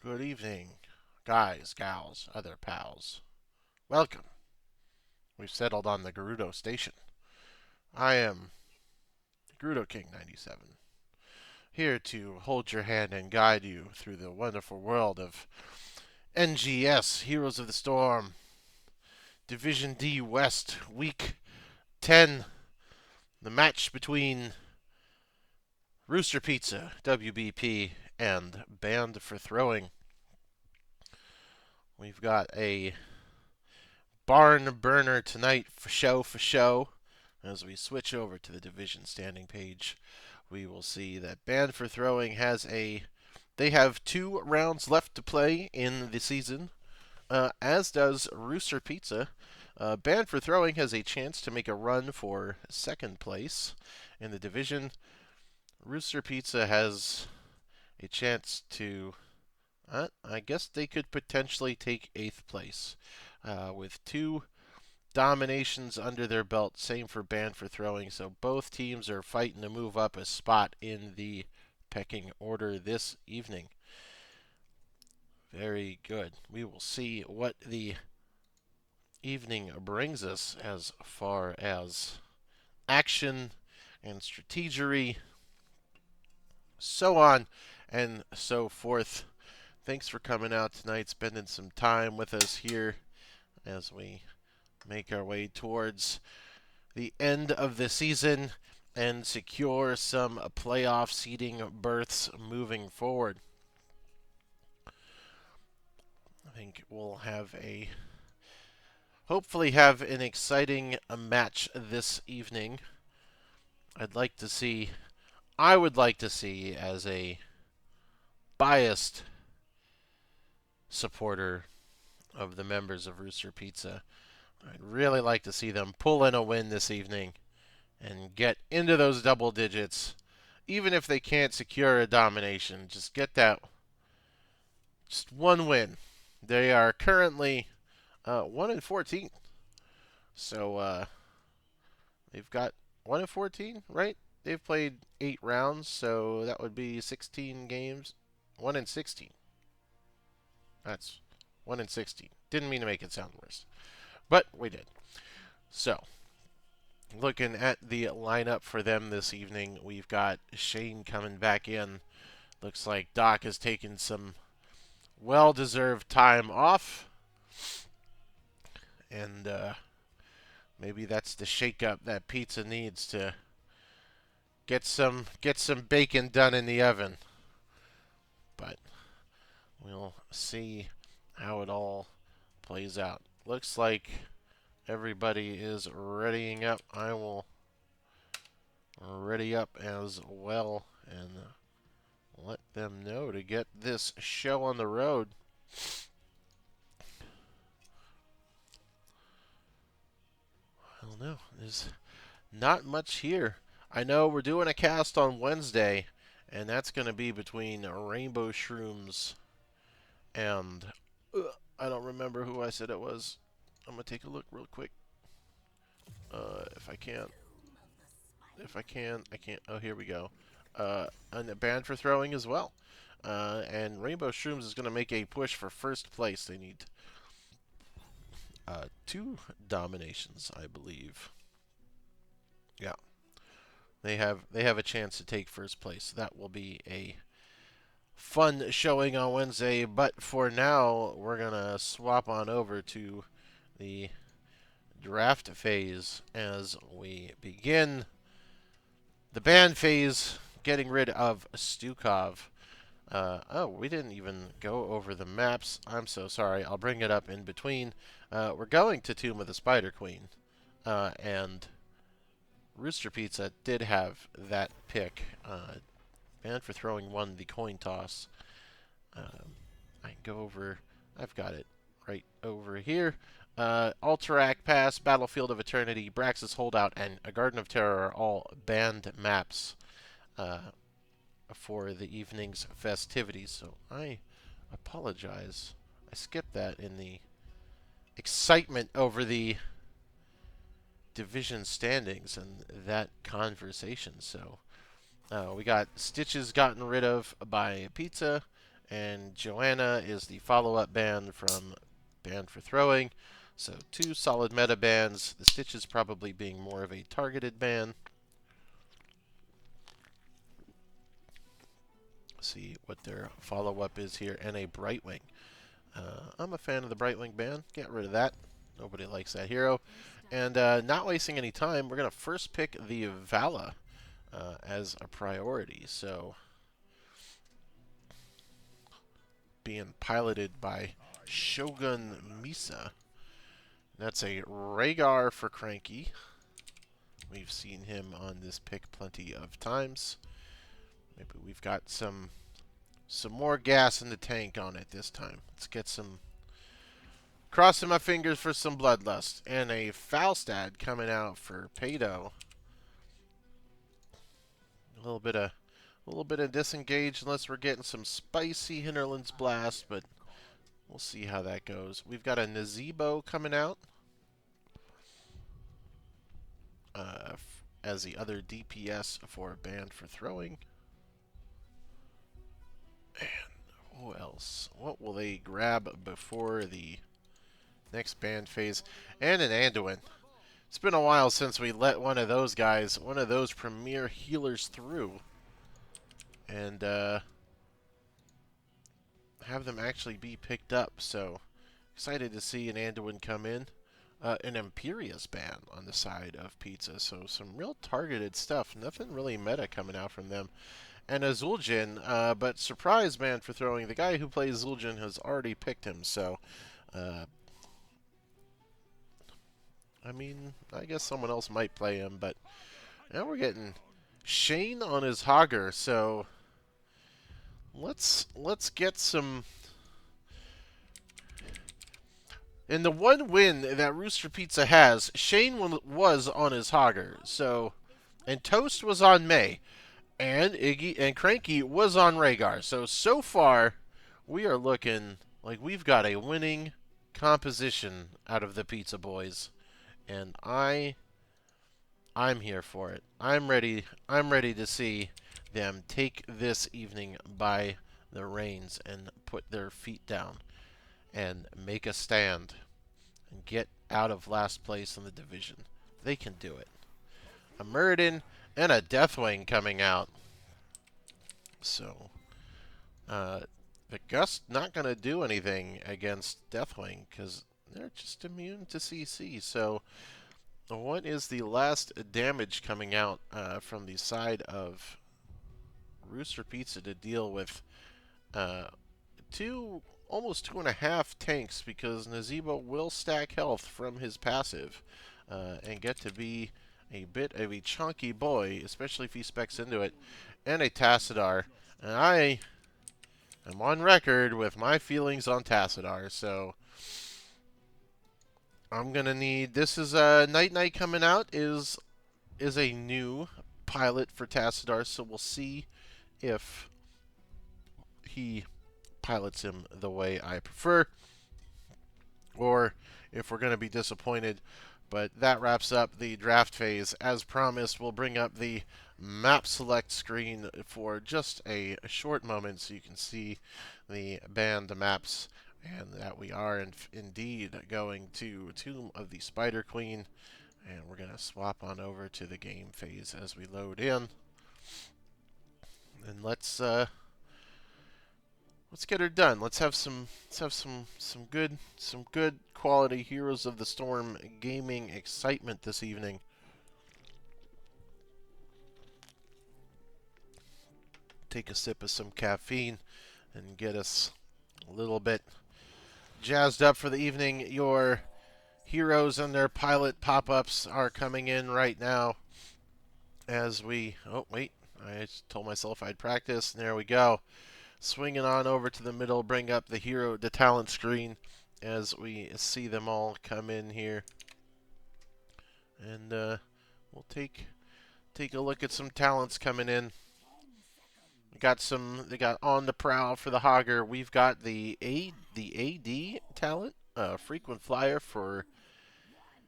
Good evening, guys, gals, other pals. Welcome. We've settled on the Gerudo Station. I am Gerudo King 97, here to hold your hand and guide you through the wonderful world of NGS, Heroes of the Storm, Division D West, Week 10, the match between Rooster Pizza, WBP, and Band for Throwing. We've got a barn burner tonight for show. As we switch over to the division standing page, we will see that Band for Throwing they have 2 rounds left to play in the season, as does Rooster Pizza. Band for Throwing has a chance to make a run for second place in the division. Rooster Pizza has a chance to, I guess they could potentially take 8th place with 2 dominations under their belt. Same for Band for Throwing. So both teams are fighting to move up a spot in the pecking order this evening. Very good. We will see what the evening brings us as far as action and strategery, so on and so forth. Thanks for coming out tonight, spending some time with us here as we make our way towards the end of the season and secure some playoff seeding berths moving forward. I think we'll hopefully have an exciting match this evening. I would like to see, as a biased supporter of the members of Rooster Pizza, I'd really like to see them pull in a win this evening and get into those double digits. Even if they can't secure a domination, just get that just one win. They are currently 1-14. So they've got 1-14, right? They've played 8 rounds, so that would be 16 games. 1-16. That's 1-16. Didn't mean to make it sound worse, but we did. So, looking at the lineup for them this evening, we've got Shane coming back in. Looks like Doc has taken some well-deserved time off, and maybe that's the shake-up that Pizza needs to get some bacon done in the oven. But we'll see how it all plays out. Looks like everybody is readying up. I will ready up as well and let them know to get this show on the road. I don't know. There's not much here. I know we're doing a cast on Wednesday, and that's going to be between Rainbow Shrooms and I don't remember who I said it was. I'm going to take a look real quick. If I can't. If I can, I can't. Oh, here we go. And a Band for Throwing as well. And Rainbow Shrooms is going to make a push for first place. They need 2 dominations, I believe. Yeah, they have a chance to take first place. That will be a fun showing on Wednesday. But for now, we're gonna swap on over to the draft phase as we begin the ban phase, getting rid of Stukov. Oh, we didn't even go over the maps. I'm so sorry. I'll bring it up in between. We're going to Tomb of the Spider Queen, and Rooster Pizza did have that pick. Band for Throwing won the coin toss. I can go over. I've got it right over here. Alterac Pass, Battlefield of Eternity, Brax's Holdout, and A Garden of Terror are all banned maps for the evening's festivities. So I apologize. I skipped that in the excitement over the division standings and that conversation. So we got Stitches gotten rid of by Pizza, And Joanna is the follow-up ban from Ban for Throwing. So 2 solid meta bans. The Stitch is probably being more of a targeted ban. See what their follow-up is here. And a Brightwing. I'm a fan of the Brightwing ban. Get rid of that. Nobody likes that hero. And not wasting any time, we're going to first pick the Vala as a priority. So being piloted by Shogun Misa. That's a Rhaegar for Cranky. We've seen him on this pick plenty of times. Maybe we've got some more gas in the tank on it this time. Let's get some... Crossing my fingers for some Bloodlust. And a Falstad coming out for Pado. A little bit of disengage unless we're getting some spicy Hinterlands Blast, but we'll see how that goes. We've got a Nazebo coming out as the other DPS for Ban for Throwing. And who else? What will they grab before the next ban phase? And an Anduin. It's been a while since we let one of those guys, one of those premier healers through. And have them actually be picked up. So excited to see an Anduin come in. An Imperius ban on the side of Pizza. So some real targeted stuff. Nothing really meta coming out from them. And a Zul'jin, but surprise ban for throwing. The guy who plays Zul'jin has already picked him. So, I mean, I guess someone else might play him. But now we're getting Shane on his Hogger. So let's get some... In the one win that Rooster Pizza has, Shane was on his Hogger. So, and Toast was on May, and Iggy and Cranky was on Rhaegar. So far, we are looking like we've got a winning composition out of the Pizza Boys, and I'm here for it. I'm ready to see them take this evening by the reins and put their feet down and make a stand and get out of last place in the division. They can do it. A Muradin and a Deathwing coming out. So, the Gust not going to do anything against Deathwing because they're just immune to CC. So, what is the last damage coming out from the side of Rooster Pizza to deal with almost 2.5 tanks, because Nazebo will stack health from his passive and get to be a bit of a chunky boy, especially if he specs into it, and a Tassadar. And I am on record with my feelings on Tassadar, so I'm gonna need... This is Night Knight coming out is a new pilot for Tassadar, so we'll see if he pilots him the way I prefer, or if we're going to be disappointed. But that wraps up the draft phase. As promised, we'll bring up the map select screen for just a short moment so you can see the banned maps, and that we are indeed going to Tomb of the Spider Queen. And we're going to swap on over to the game phase as we load in. And let's get her done. Let's have some good quality Heroes of the Storm gaming excitement this evening. Take a sip of some caffeine and get us a little bit jazzed up for the evening. Your heroes and their pilot pop-ups are coming in right now as we... Oh, wait. I told myself I'd practice. And there we go. Swinging on over to the middle, bring up the talent screen as we see them all come in here. And we'll take a look at some talents coming in. They got on the prowl for the Hogger. We've got the AD talent, frequent flyer for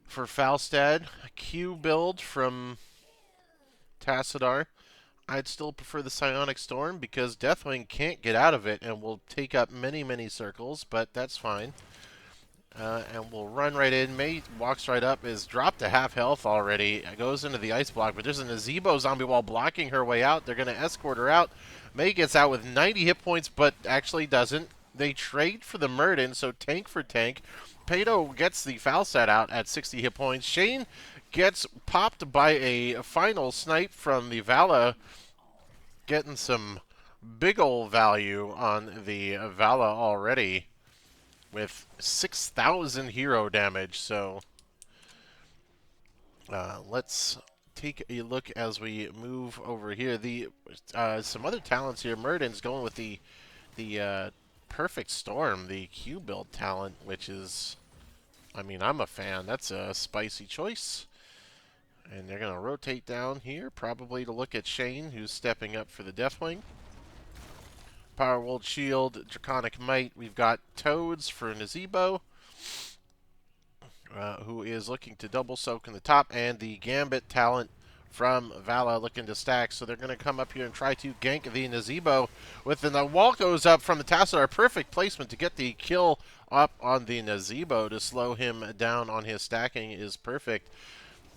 Falstad, a Q build from Tassadar. I'd still prefer the Psionic Storm because Deathwing can't get out of it and will take up many, many circles, but that's fine. And we'll run right in. May walks right up, is dropped to half health already, goes into the ice block, but there's a Nazebo zombie wall blocking her way out. They're going to escort her out. May gets out with 90 hit points, but actually doesn't. They trade for the Murden, so tank for tank. Pato gets the Falsat out at 60 hit points. Shane gets popped by a final snipe from the Vala, getting some big ol' value on the Vala already with 6,000 hero damage. So let's take a look as we move over here. The some other talents here. Murden's going with the Perfect Storm, the Q build talent, which is, I mean, I'm a fan. That's a spicy choice. And they're going to rotate down here, probably to look at Shane, who's stepping up for the Deathwing. Power World Shield, Draconic Might. We've got Toads for Nazebo, who is looking to double soak in the top, and the Gambit talent from Vala looking to stack. So they're going to come up here and try to gank the Nazebo. The wall goes up from the Tassadar. Perfect placement to get the kill up on the Nazebo to slow him down on his stacking is perfect.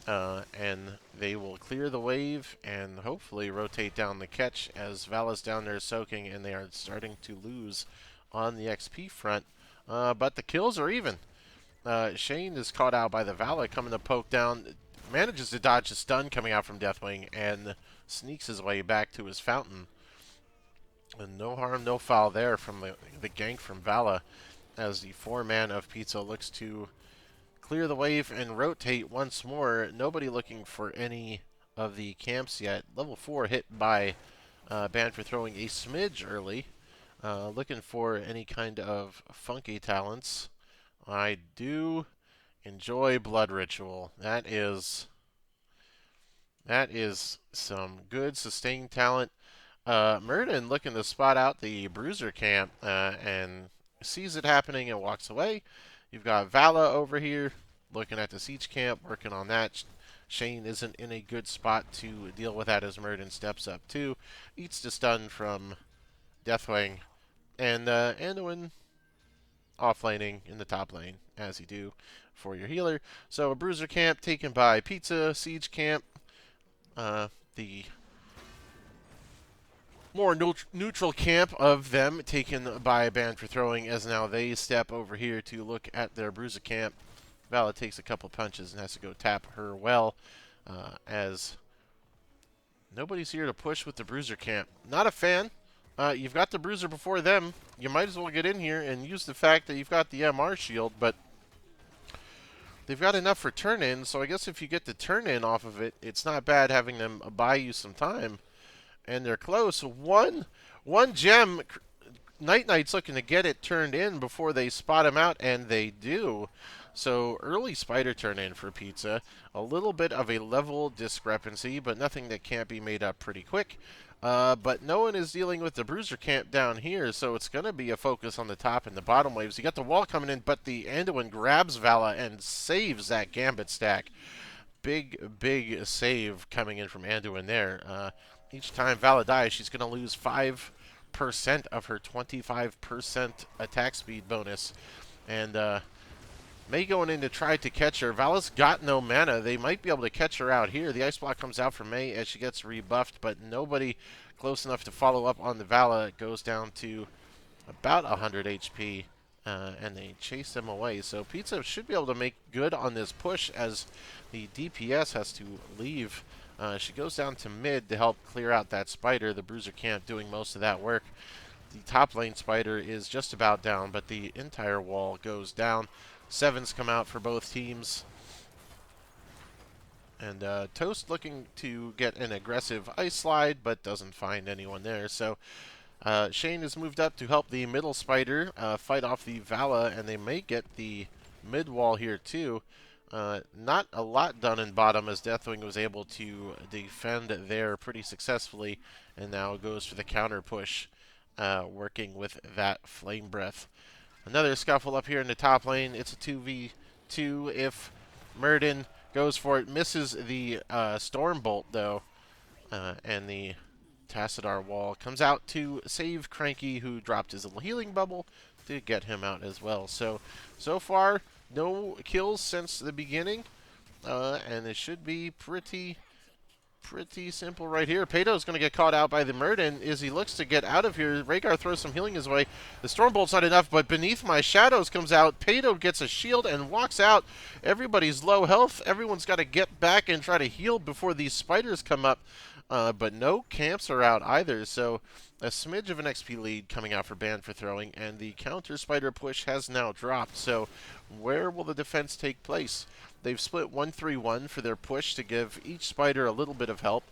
And they will clear the wave and hopefully rotate down the catch as Vala's down there soaking, and they are starting to lose on the XP front. But the kills are even. Shane is caught out by the Vala coming to poke down, manages to dodge a stun coming out from Deathwing, and sneaks his way back to his fountain. And no harm, no foul there from the gank from Vala as the 4-man of Pizza looks to clear the wave and rotate once more. Nobody looking for any of the camps yet. Level 4 hit by banned for throwing a smidge early. Looking for any kind of funky talents. I do enjoy Blood Ritual. That is some good sustained talent. Murden looking to spot out the Bruiser camp and sees it happening and walks away. You've got Vala over here looking at the siege camp, working on that. Shane isn't in a good spot to deal with that as Murden steps up too. Eats the stun from Deathwing, and Anduin off-laning in the top lane, as you do for your healer. So a Bruiser camp taken by Pizza, siege camp. The more neutral camp of them taken by a ban for throwing, as now they step over here to look at their Bruiser camp. Vala takes a couple punches and has to go tap her well, as nobody's here to push with the Bruiser camp. Not a fan. You've got the Bruiser before them. You might as well get in here and use the fact that you've got the MR shield, but they've got enough for turn-in, so I guess if you get the turn-in off of it, it's not bad having them buy you some time. And they're close. One gem. Night Knight's looking to get it turned in before they spot him out, and they do. So early spider turn in for Pizza. A little bit of a level discrepancy, but nothing that can't be made up pretty quick. But no one is dealing with the Bruiser camp down here, so it's going to be a focus on the top and the bottom waves. You got the wall coming in, but the Anduin grabs Vala and saves that Gambit stack. Big save coming in from Anduin there. Each time Vala dies, she's going to lose 5% of her 25% attack speed bonus. And May going in to try to catch her. Vala's got no mana. They might be able to catch her out here. The Ice Block comes out from May as she gets rebuffed, but nobody close enough to follow up on the Vala. It goes down to about 100 HP, and they chase them away. So Pizza should be able to make good on this push as the DPS has to leave. She goes down to mid to help clear out that spider. The Bruiser camp doing most of that work. The top lane spider is just about down, but the entire wall goes down. Sevens come out for both teams. And Toast looking to get an aggressive ice slide, but doesn't find anyone there. So Shane has moved up to help the middle spider fight off the Vala, and they may get the mid wall here too. Not a lot done in bottom as Deathwing was able to defend there pretty successfully, and now goes for the counter push, working with that Flame Breath. Another scuffle up here in the top lane. It's a 2v2 if Murden goes for it. Misses the Storm Bolt, though, and the Tassadar wall. Comes out to save Cranky, who dropped his little healing bubble to get him out as well. So far, no kills since the beginning, and it should be pretty simple right here. Pato's going to get caught out by the Murden as he looks to get out of here. Rhaegar throws some healing his way. The Stormbolt's not enough, but Beneath My Shadows comes out. Pato gets a shield and walks out. Everybody's low health. Everyone's got to get back and try to heal before these spiders come up. But no camps are out either, so a smidge of an XP lead coming out for Band for throwing, and the counter spider push has now dropped. So where will the defense take place? They've split 1-3-1 for their push to give each spider a little bit of help.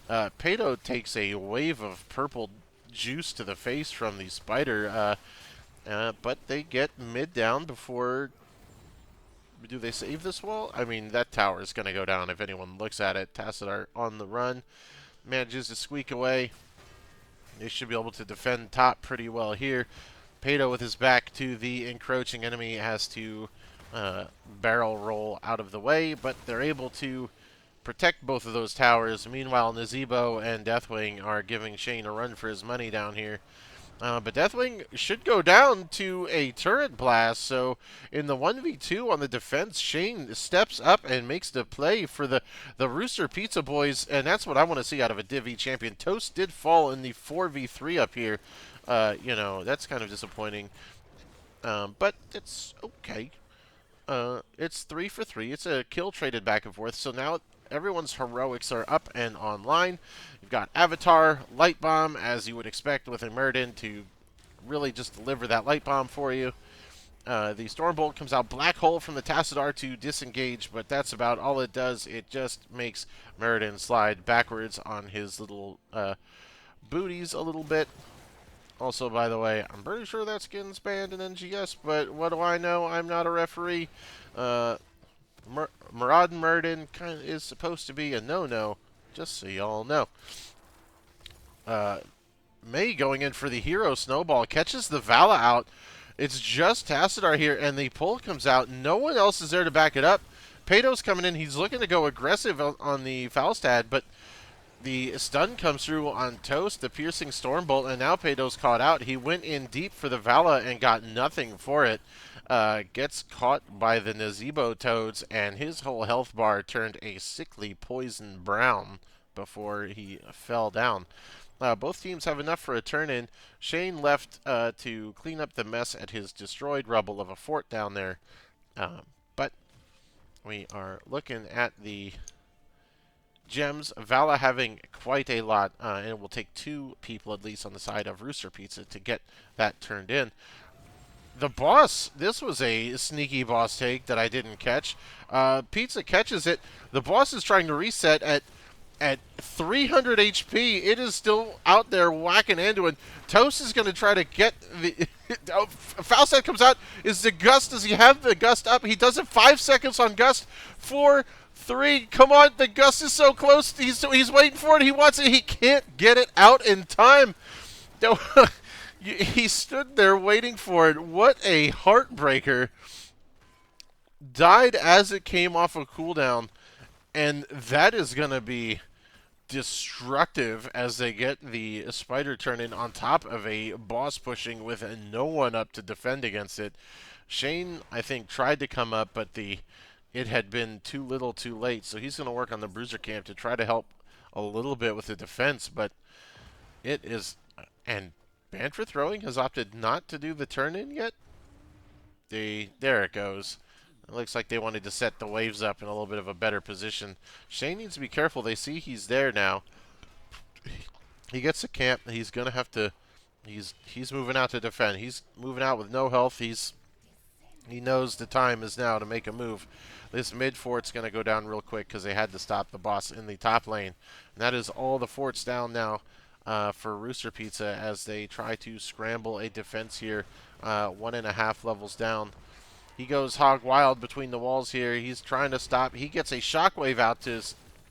Pato takes a wave of purple juice to the face from the spider, but they get mid down before... Do they save this wall? I mean, that tower is going to go down if anyone looks at it. Tassadar on the run. Manages to squeak away. They should be able to defend top pretty well here. Pato, with his back to the encroaching enemy, has to barrel roll out of the way, but they're able to protect both of those towers. Meanwhile, Nazebo and Deathwing are giving Shane a run for his money down here. But Deathwing should go down to a turret blast, so in the 1v2 on the defense, Shane steps up and makes the play for the Rooster Pizza Boys, and that's what I want to see out of a Div E champion. Toast did fall in the 4v3 up here. You know, that's kind of disappointing, but it's okay. It's 3 for 3. It's a kill traded back and forth, so now everyone's heroics are up and online. You've got Avatar, Light Bomb, as you would expect with a Murden to really just deliver that Light Bomb for you. The Stormbolt comes out Black Hole from the Tassadar to disengage, but that's about all it does. It just makes Murden slide backwards on his little booties a little bit. Also, by the way, I'm pretty sure that skin's banned in NGS, but what do I know? I'm not a referee. Murad Murden kind of is supposed to be a no-no, just so y'all know. May going in for the hero snowball, catches the Vala out. It's just Tassadar here, and the pull comes out. No one else is there to back it up. Pato's coming in. He's looking to go aggressive on the Falstad, but the stun comes through on Toast, the piercing Stormbolt, and now Pato's caught out. He went in deep for the Vala and got nothing for it. Gets caught by the Nazebo Toads, and his whole health bar turned a sickly poison brown before he fell down. Both teams have enough for a turn-in. Shane left to clean up the mess at his destroyed rubble of a fort down there. But we are looking at the gems. Vala having quite a lot, and it will take 2 people at least on the side of Rooster Pizza to get that turned in. The boss, this was a sneaky boss take that I didn't catch. Pizza catches it. The boss is trying to reset at 300 HP. It is still out there whacking into it. Toast is going to try to get the... Falstad comes out. Is the Gust? Does he have the Gust up? He does it 5 seconds on Gust. 4, 3. Come on. The Gust is so close. He's waiting for it. He wants it. He can't get it out in time. He stood there waiting for it. What a heartbreaker. Died as it came off a cooldown. And that is going to be destructive as they get the spider turn in on top of a boss pushing with no one up to defend against it. Shane, I think, tried to come up, but it had been too little too late. So he's going to work on the bruiser camp to try to help a little bit with the defense. But it is... And Band for Throwing has opted not to do the turn-in yet. There it goes. It looks like they wanted to set the waves up in a little bit of a better position. Shane needs to be careful. They see he's there now. He gets a camp. He's going to have to... He's moving out to defend. He's moving out with no health. He knows the time is now to make a move. This mid fort's going to go down real quick because they had to stop the boss in the top lane. And that is all the forts down now for Rooster Pizza as they try to scramble a defense here. 1.5 levels down. He goes hog wild between the walls here. He's trying to stop. He gets a shockwave out to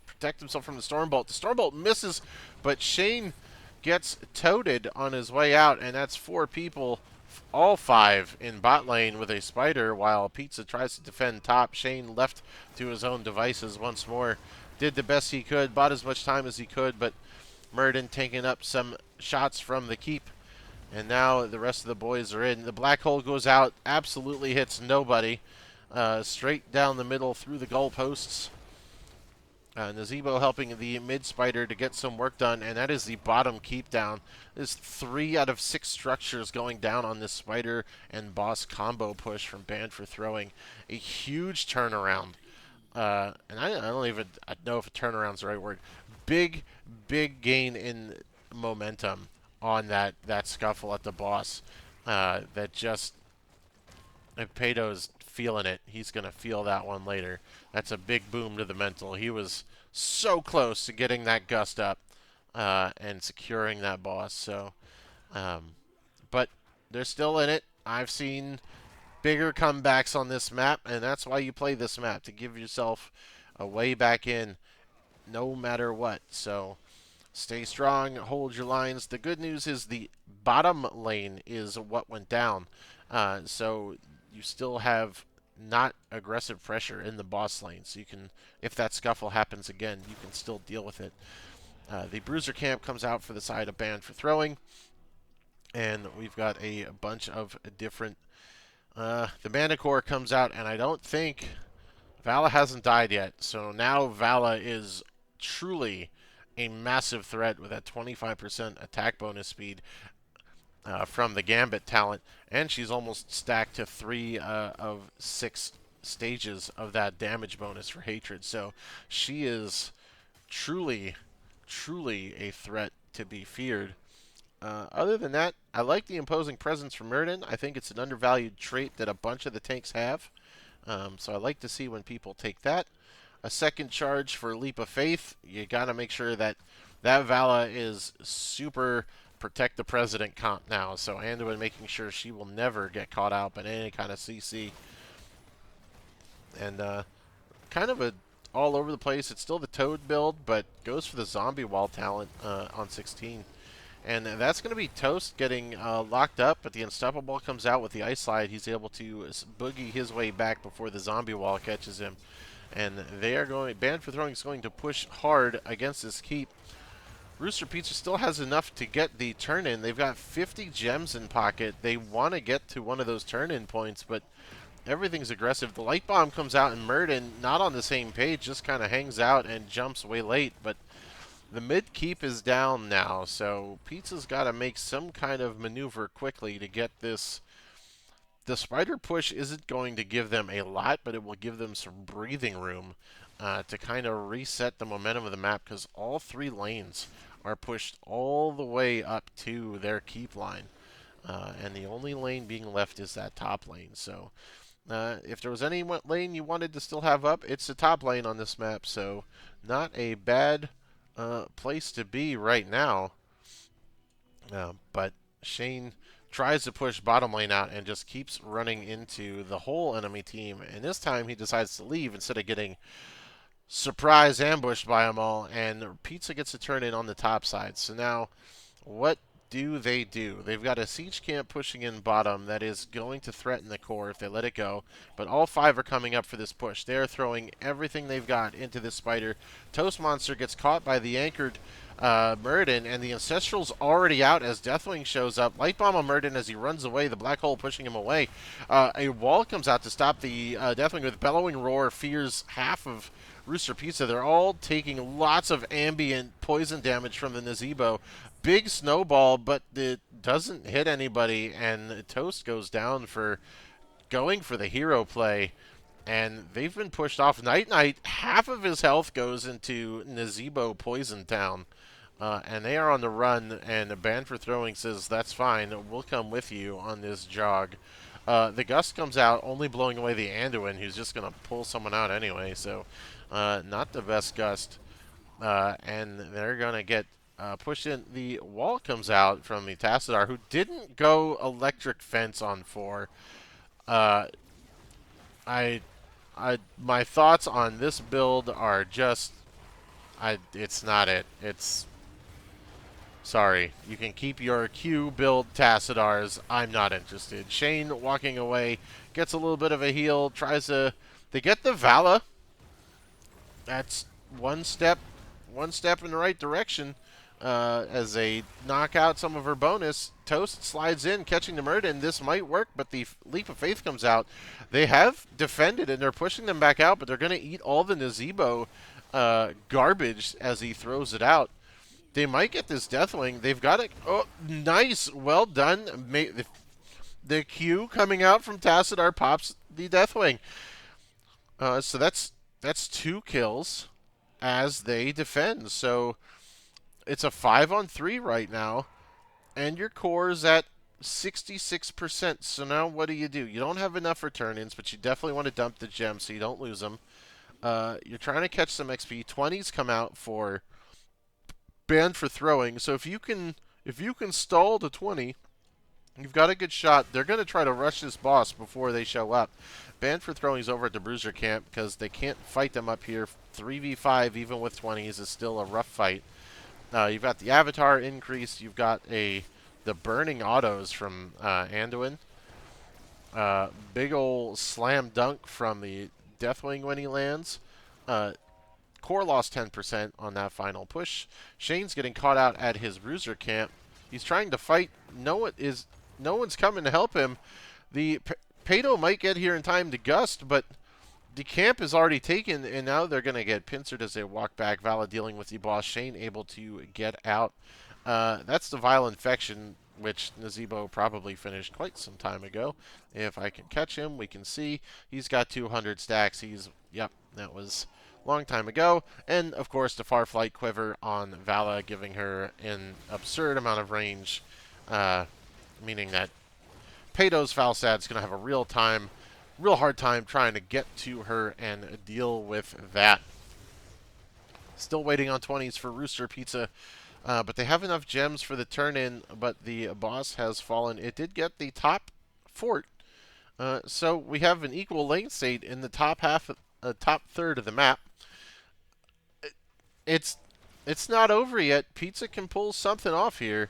protect himself from the Stormbolt. The Stormbolt misses, but Shane gets toted on his way out, and that's 4 people, all 5 in bot lane with a spider, while Pizza tries to defend top. Shane left to his own devices once more. Did the best he could, bought as much time as he could, but Murden taking up some shots from the keep. And now the rest of the boys are in. The black hole goes out, absolutely hits nobody. Straight down the middle through the goalposts. Nazebo helping the mid spider to get some work done, and that is the bottom keep down. There's 3 out of 6 structures going down on this spider and boss combo push from Banned for Throwing. A huge turnaround. And I don't even know if a turnaround's the right word. Big, big gain in momentum on that scuffle at the boss. That just if Pato's feeling it, he's going to feel that one later. That's a big boom to the mental. He was so close to getting that gust up and securing that boss. So, but they're still in it. I've seen bigger comebacks on this map, and that's why you play this map, to give yourself a way back in no matter what. So stay strong, hold your lines. The good news is the bottom lane is what went down. So you still have not aggressive pressure in the boss lane. So you can, if that scuffle happens again, you can still deal with it. The Bruiser camp comes out for the side of Banned for Throwing. And we've got a bunch of different... the Manticore comes out, and I don't think... Vala hasn't died yet. So now Vala is truly a massive threat with that 25% attack bonus speed from the Gambit talent, and she's almost stacked to 3 of 6 stages of that damage bonus for Hatred. So she is truly, truly a threat to be feared. Other than that, I like the imposing presence from Murden. I think it's an undervalued trait that a bunch of the tanks have. So I like to see when people take that. A second charge for Leap of Faith. You got to make sure that Vala is super protect the president comp now. So Anduin making sure she will never get caught out by any kind of CC. And kind of a all over the place. It's still the Toad build, but goes for the zombie wall talent on 16. And that's going to be Toast getting locked up, but the Unstoppable comes out with the Ice Slide. He's able to boogie his way back before the zombie wall catches him. And they are going, Banned for Throwing is going to push hard against this keep. Rooster Pizza still has enough to get the turn-in. They've got 50 gems in pocket. They want to get to one of those turn-in points, but everything's aggressive. The Light Bomb comes out, and Murden, not on the same page, just kind of hangs out and jumps way late, but the mid keep is down now, so Pizza's got to make some kind of maneuver quickly to get this. The spider push isn't going to give them a lot, but it will give them some breathing room to kind of reset the momentum of the map, because all 3 lanes are pushed all the way up to their keep line. And the only lane being left is that top lane. So if there was any lane you wanted to still have up, it's the top lane on this map. So not a bad place to be right now. But Shane tries to push bottom lane out and just keeps running into the whole enemy team. And this time he decides to leave instead of getting surprise ambushed by them all. And Pizza gets a turn in on the top side. So now what do? They've got a siege camp pushing in bottom that is going to threaten the core if they let it go. But all 5 are coming up for this push. They're throwing everything they've got into this spider. Toast Monster gets caught by the anchored Murden, and the Ancestral's already out as Deathwing shows up. Light Bomb on Murden as he runs away. The Black Hole pushing him away. A wall comes out to stop the Deathwing with Bellowing Roar. Fears half of Rooster Pizza. They're all taking lots of ambient poison damage from the Nazebo. Big snowball, but it doesn't hit anybody, and Toast goes down for going for the hero play, and they've been pushed off. Night Knight, half of his health goes into Nazebo Poison Town, and they are on the run, and Banned for Throwing says, that's fine, we'll come with you on this jog. The Gust comes out, only blowing away the Anduin, who's just going to pull someone out anyway, so not the best Gust. And they're going to get pushed in. The wall comes out from the Tassadar, who didn't go electric fence on 4. My thoughts on this build are just, it's not it. It's, sorry. You can keep your Q build Tassadars. I'm not interested. Shane walking away, gets a little bit of a heal, tries to, they get the Vala. That's one step in the right direction. as they knock out some of her bonus. Toast slides in, catching the Murden. This might work, but the Leap of Faith comes out. They have defended, and they're pushing them back out, but they're going to eat all the Nazebo garbage as he throws it out. They might get this Deathwing. They've got it. Oh, nice. Well done. The Q coming out from Tassadar pops the Deathwing. So that's 2 kills as they defend. So it's a 5-on-3 right now, and your core is at 66%. So now what do? You don't have enough return-ins, but you definitely want to dump the gems so you don't lose them. You're trying to catch some XP. 20s come out for banned for throwing. So if you can stall to 20, you've got a good shot. They're going to try to rush this boss before they show up. Banned for throwing is over at the Bruiser camp because they can't fight them up here. 3v5 even with 20s is still a rough fight. You've got the Avatar increase. You've got the burning autos from Anduin. Big ol' slam dunk from the Deathwing when he lands. Core lost 10% on that final push. Shane's getting caught out at his Rooster camp. He's trying to fight. No one's coming to help him. The Pato might get here in time to gust, but the camp is already taken, and now they're going to get pincered as they walk back. Vala dealing with the boss. Shane able to get out. That's the Vile Infection, which Nazebo probably finished quite some time ago. If I can catch him, we can see he's got 200 stacks. Yep, that was a long time ago. And, of course, the Farflight Quiver on Vala, giving her an absurd amount of range, meaning that Pato's Falstad's going to have a real hard time trying to get to her and deal with that. Still waiting on 20s for Rooster Pizza, but they have enough gems for the turn-in, but the boss has fallen. It did get the top fort, so we have an equal lane state in the top top third of the map. It's not over yet. Pizza can pull something off here.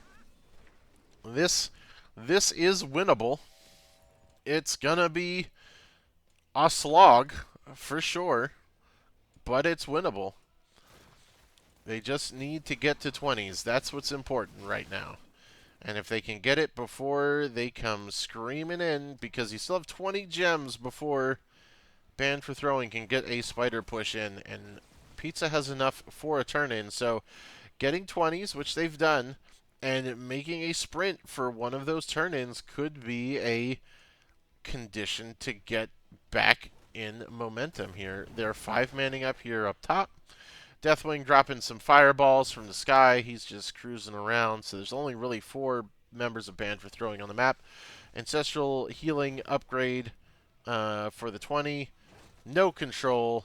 This is winnable. It's gonna be a slog for sure, but it's winnable. They just need to get to 20s. That's what's important right now. And if they can get it before they come screaming in, because you still have 20 gems before Banned for Throwing can get a spider push in, and Pizza has enough for a turn-in. So getting 20s, which they've done, and making a sprint for one of those turn-ins could be a condition to get back in momentum here. They're 5-manning up here up top. Deathwing dropping some fireballs from the sky. He's just cruising around. So there's only really 4 members of Banned for Throwing on the map. Ancestral Healing upgrade for the 20. No control.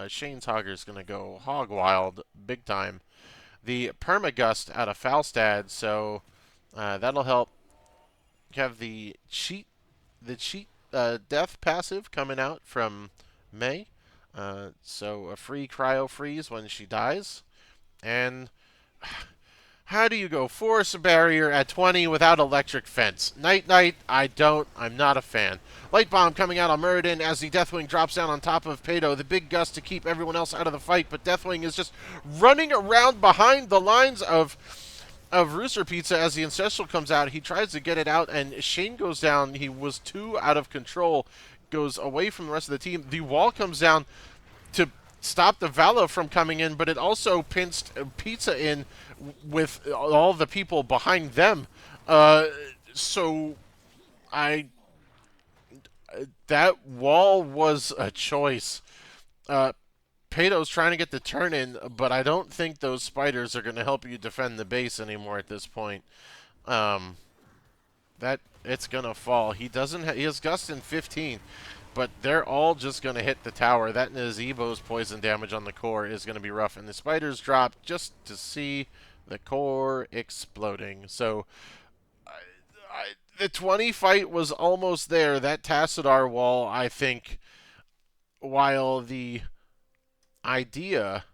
Shane's Hogger is going to go hog wild big time. The Permagust out of Falstad, so that'll help. You have the cheat death passive coming out from May. So a free cryo freeze when she dies. And how do you go force a barrier at 20 without electric fence? Night, I'm not a fan. Light bomb coming out on Muradin as the Deathwing drops down on top of Pato. The big gust to keep everyone else out of the fight, but Deathwing is just running around behind the lines of Rooster Pizza as the Ancestral comes out. He tries to get it out, and Shane goes down. He was too out of control, goes away from the rest of the team. The wall comes down to stop the Vala from coming in, but it also pinched Pizza in with all the people behind them. So that wall was a choice. Pato's trying to get the turn in, but I don't think those spiders are going to help you defend the base anymore at this point. That it's going to fall. He has Gust in 15, but they're all just going to hit the tower. That Nazebo's poison damage on the core is going to be rough, and the spiders drop just to see the core exploding. So the 20 fight was almost there. That Tassadar wall, I think, while the idea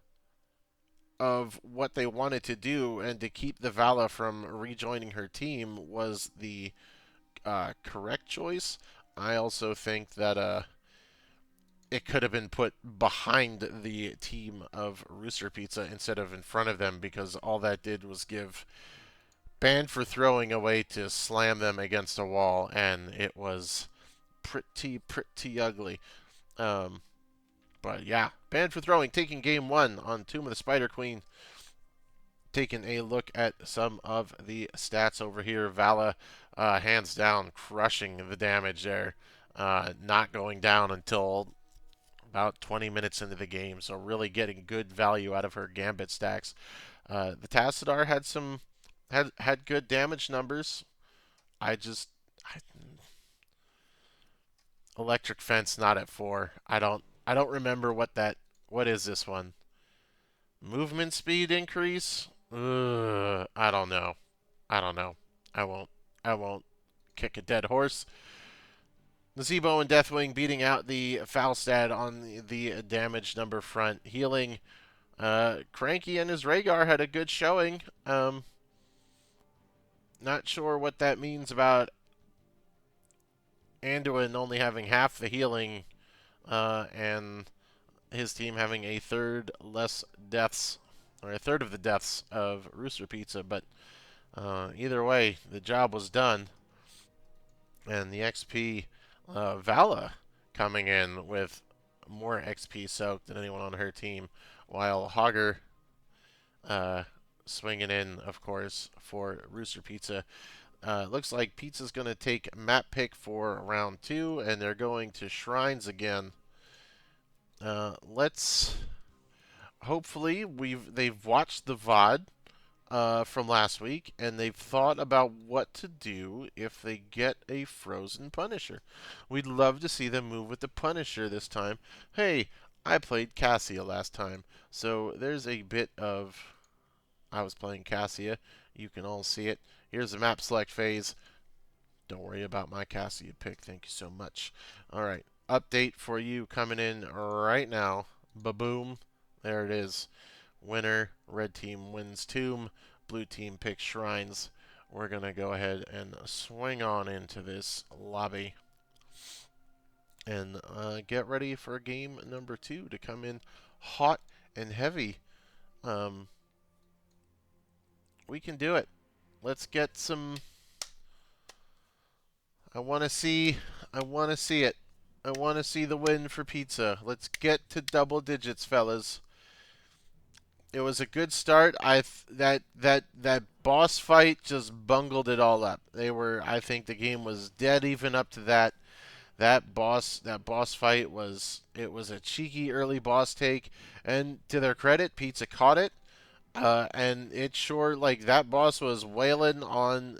of what they wanted to do and to keep the Vala from rejoining her team was the correct choice, I also think that it could have been put behind the team of Rooster Pizza instead of in front of them, because all that did was give banned for throwing away to slam them against a wall, and it was pretty ugly. Um, but yeah, banned for throwing, taking game one on Tomb of the Spider Queen. Taking a look at some of the stats over here. Vala, hands down, crushing the damage there. Not going down until about 20 minutes into the game, so really getting good value out of her Gambit stacks. The Tassadar had good damage numbers. I just I, Electric Fence not at 4. I don't remember what is this one? Movement speed increase? I don't know. I don't know. I won't. I won't kick a dead horse. Nazebo and Deathwing beating out the Falstad on the damage number front. Healing. Cranky and his Rhaegar had a good showing. Not sure what that means about Anduin only having half the healing, and his team having a third less deaths, or a third of the deaths of Rooster Pizza. But either way, the job was done. And the XP, Vala coming in with more XP soaked than anyone on her team, while Hogger swinging in, of course, for Rooster Pizza. Looks like Pizza's going to take map pick for round 2, and they're going to Shrines again. Let's hopefully they've watched the VOD from last week, and they've thought about what to do if they get a frozen Punisher. We'd love to see them move with the Punisher this time. Hey, I played Cassia last time, so there's a bit of I was playing Cassia. You can all see it. Here's the map select phase. Don't worry about my Cassia pick. Thank you so much. All right, update for you coming in right now. Ba-boom. There it is. Winner. Red team wins Tomb. Blue team picks Shrines. We're going to go ahead and swing on into this lobby and get ready for game number 2 to come in hot and heavy. We can do it. Let's get some. I want to see. I want to see it. I want to see the win for Pizza. Let's get to double digits, fellas. It was a good start. That boss fight just bungled it all up. I think the game was dead even up to that. That boss fight was a cheeky early boss take, and to their credit, Pizza caught it. And it sure, like, that boss was wailing on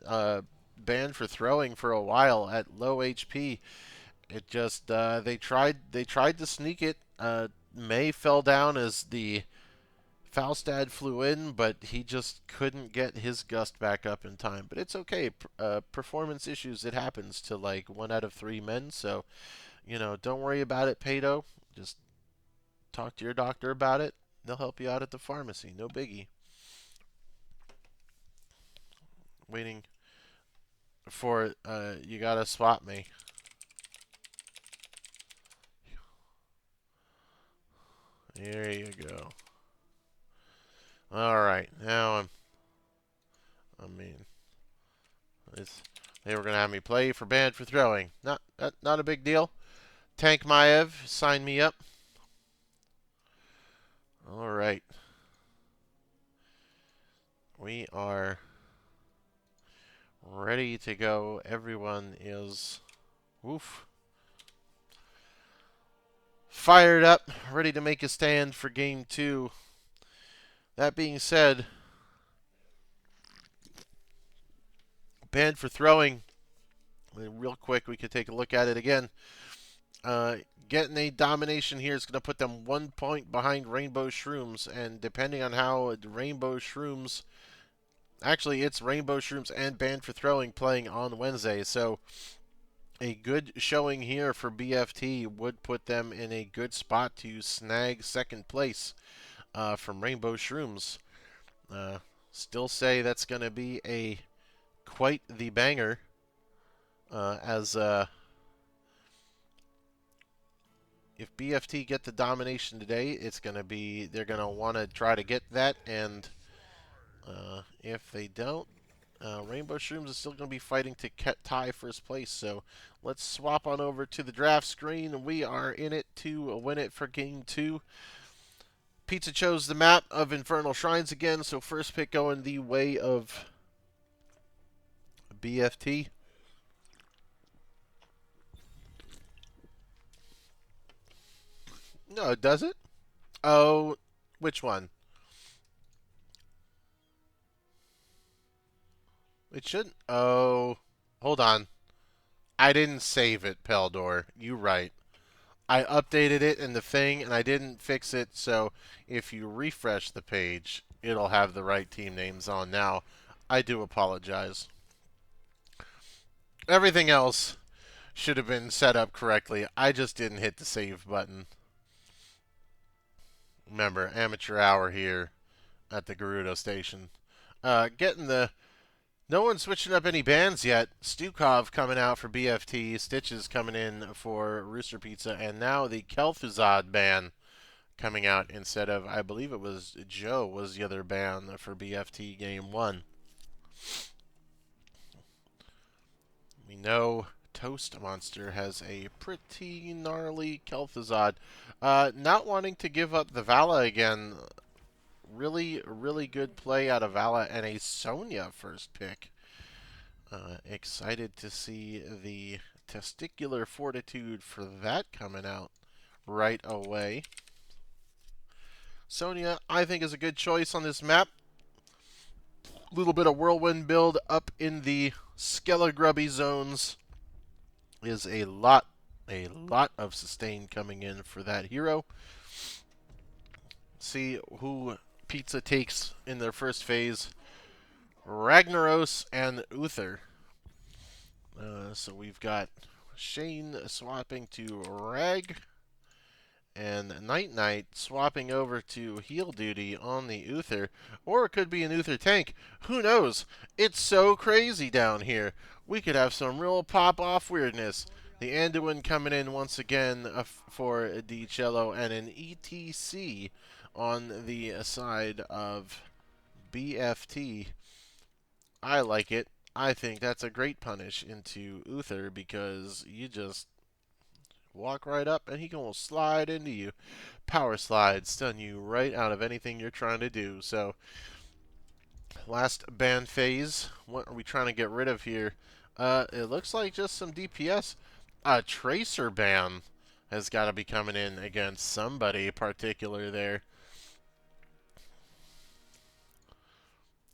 banned for throwing for a while at low HP. It just they tried to sneak it. May fell down as the Falstad flew in, but he just couldn't get his gust back up in time. But it's okay. Performance issues, it happens to like 1 out of 3 men. So, don't worry about it, Pato. Just talk to your doctor about it. They'll help you out at the pharmacy. No biggie. Waiting for you gotta swap me. There you go. All right, now I mean, they were gonna have me play for banned for throwing. Not a big deal. Tank Maev, sign me up. All right, we are ready to go. Everyone is, woof, fired up, ready to make a stand for game 2. That being said, banned for throwing. Real quick, we could take a look at it again. Getting a domination here is going to put them 1 point behind Rainbow Shrooms, and depending on how Rainbow Shrooms, actually it's Rainbow Shrooms and Banned for Throwing playing on Wednesday, so a good showing here for BFT would put them in a good spot to snag second place from Rainbow Shrooms. Still say that's going to be quite the banger, as if BFT get the domination today, it's going to be, they're going to want to try to get that, and if they don't, Rainbow Shrooms is still going to be fighting to tie first place. So let's swap on over to the draft screen. We are in it to win it for Game 2. Pizza chose the map of Infernal Shrines again, so first pick going the way of BFT. No, does it? Oh, which one? It shouldn't. Oh, hold on. I didn't save it, Peldor. You right. I updated it in the thing, and I didn't fix it, so if you refresh the page, it'll have the right team names on now. I do apologize. Everything else should have been set up correctly. I just didn't hit the save button. Remember, amateur hour here at the Gerudo station. Getting the... No one's switching up any bands yet. Stukov coming out for BFT, Stitches coming in for Rooster Pizza, and now the Kel'Thuzad ban coming out instead of, I believe it was Joe was the other ban for BFT Game 1. We know Toast Monster has a pretty gnarly Kel'Thuzad. Not wanting to give up the Vala again. Really, really good play out of Vala and a Sonya first pick. Excited to see the testicular fortitude for that coming out right away. Sonya, I think, is a good choice on this map. Little bit of whirlwind build up in the Skelegrubby zones is a lot of sustain coming in for that hero. See who Pizza takes in their first phase. Ragnaros and Uther. So we've got Shane swapping to Rag, and Night Knight swapping over to heal duty on the Uther. Or it could be an Uther tank. Who knows? It's so crazy down here. We could have some real pop-off weirdness. The Anduin coming in once again for DiCello, and an ETC on the side of BFT. I like it. I think that's a great punish into Uther because you just walk right up and he can slide into you. Power slide, stun you right out of anything you're trying to do. So, last ban phase. What are we trying to get rid of here? It looks like just some DPS. A Tracer ban has got to be coming in against somebody particular there.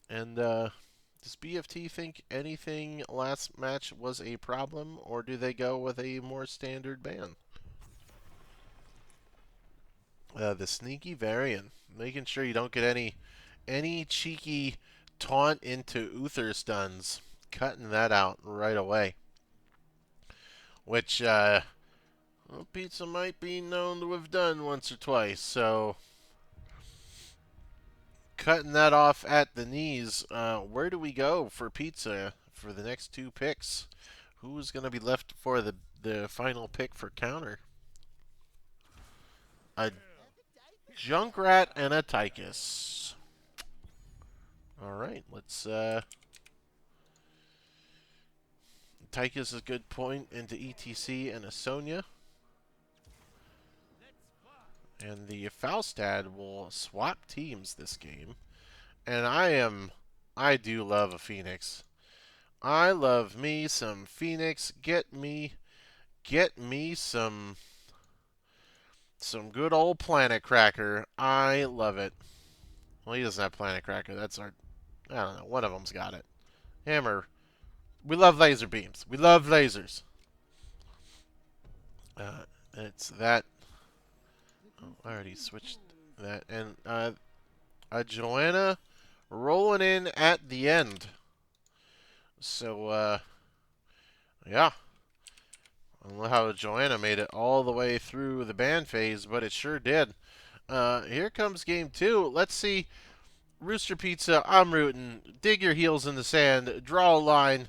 And, does BFT think anything last match was a problem, or do they go with a more standard ban? The Sneaky Varian, making sure you don't get any cheeky taunt into Uther stuns, cutting that out right away. Which well, Pizza might be known to have done once or twice, so cutting that off at the knees. Where do we go for Pizza for the next two picks? Who's going to be left for the final pick for counter? A Junkrat and a Tychus. All right, let's... Tychus is a good point into ETC and a Sonya. And the Falstad will swap teams this game. And I do love a Phoenix. I love me some Phoenix. Get me some good old Planet Cracker. I love it. Well, he doesn't have Planet Cracker. That's our... I don't know. One of them's got it. Hammer. We love laser beams. We love lasers. It's that... Oh, I already switched that. And Joanna rolling in at the end. So, yeah. I don't know how Joanna made it all the way through the ban phase, but it sure did. Here comes game 2. Let's see. Rooster Pizza, I'm rooting. Dig your heels in the sand, draw a line,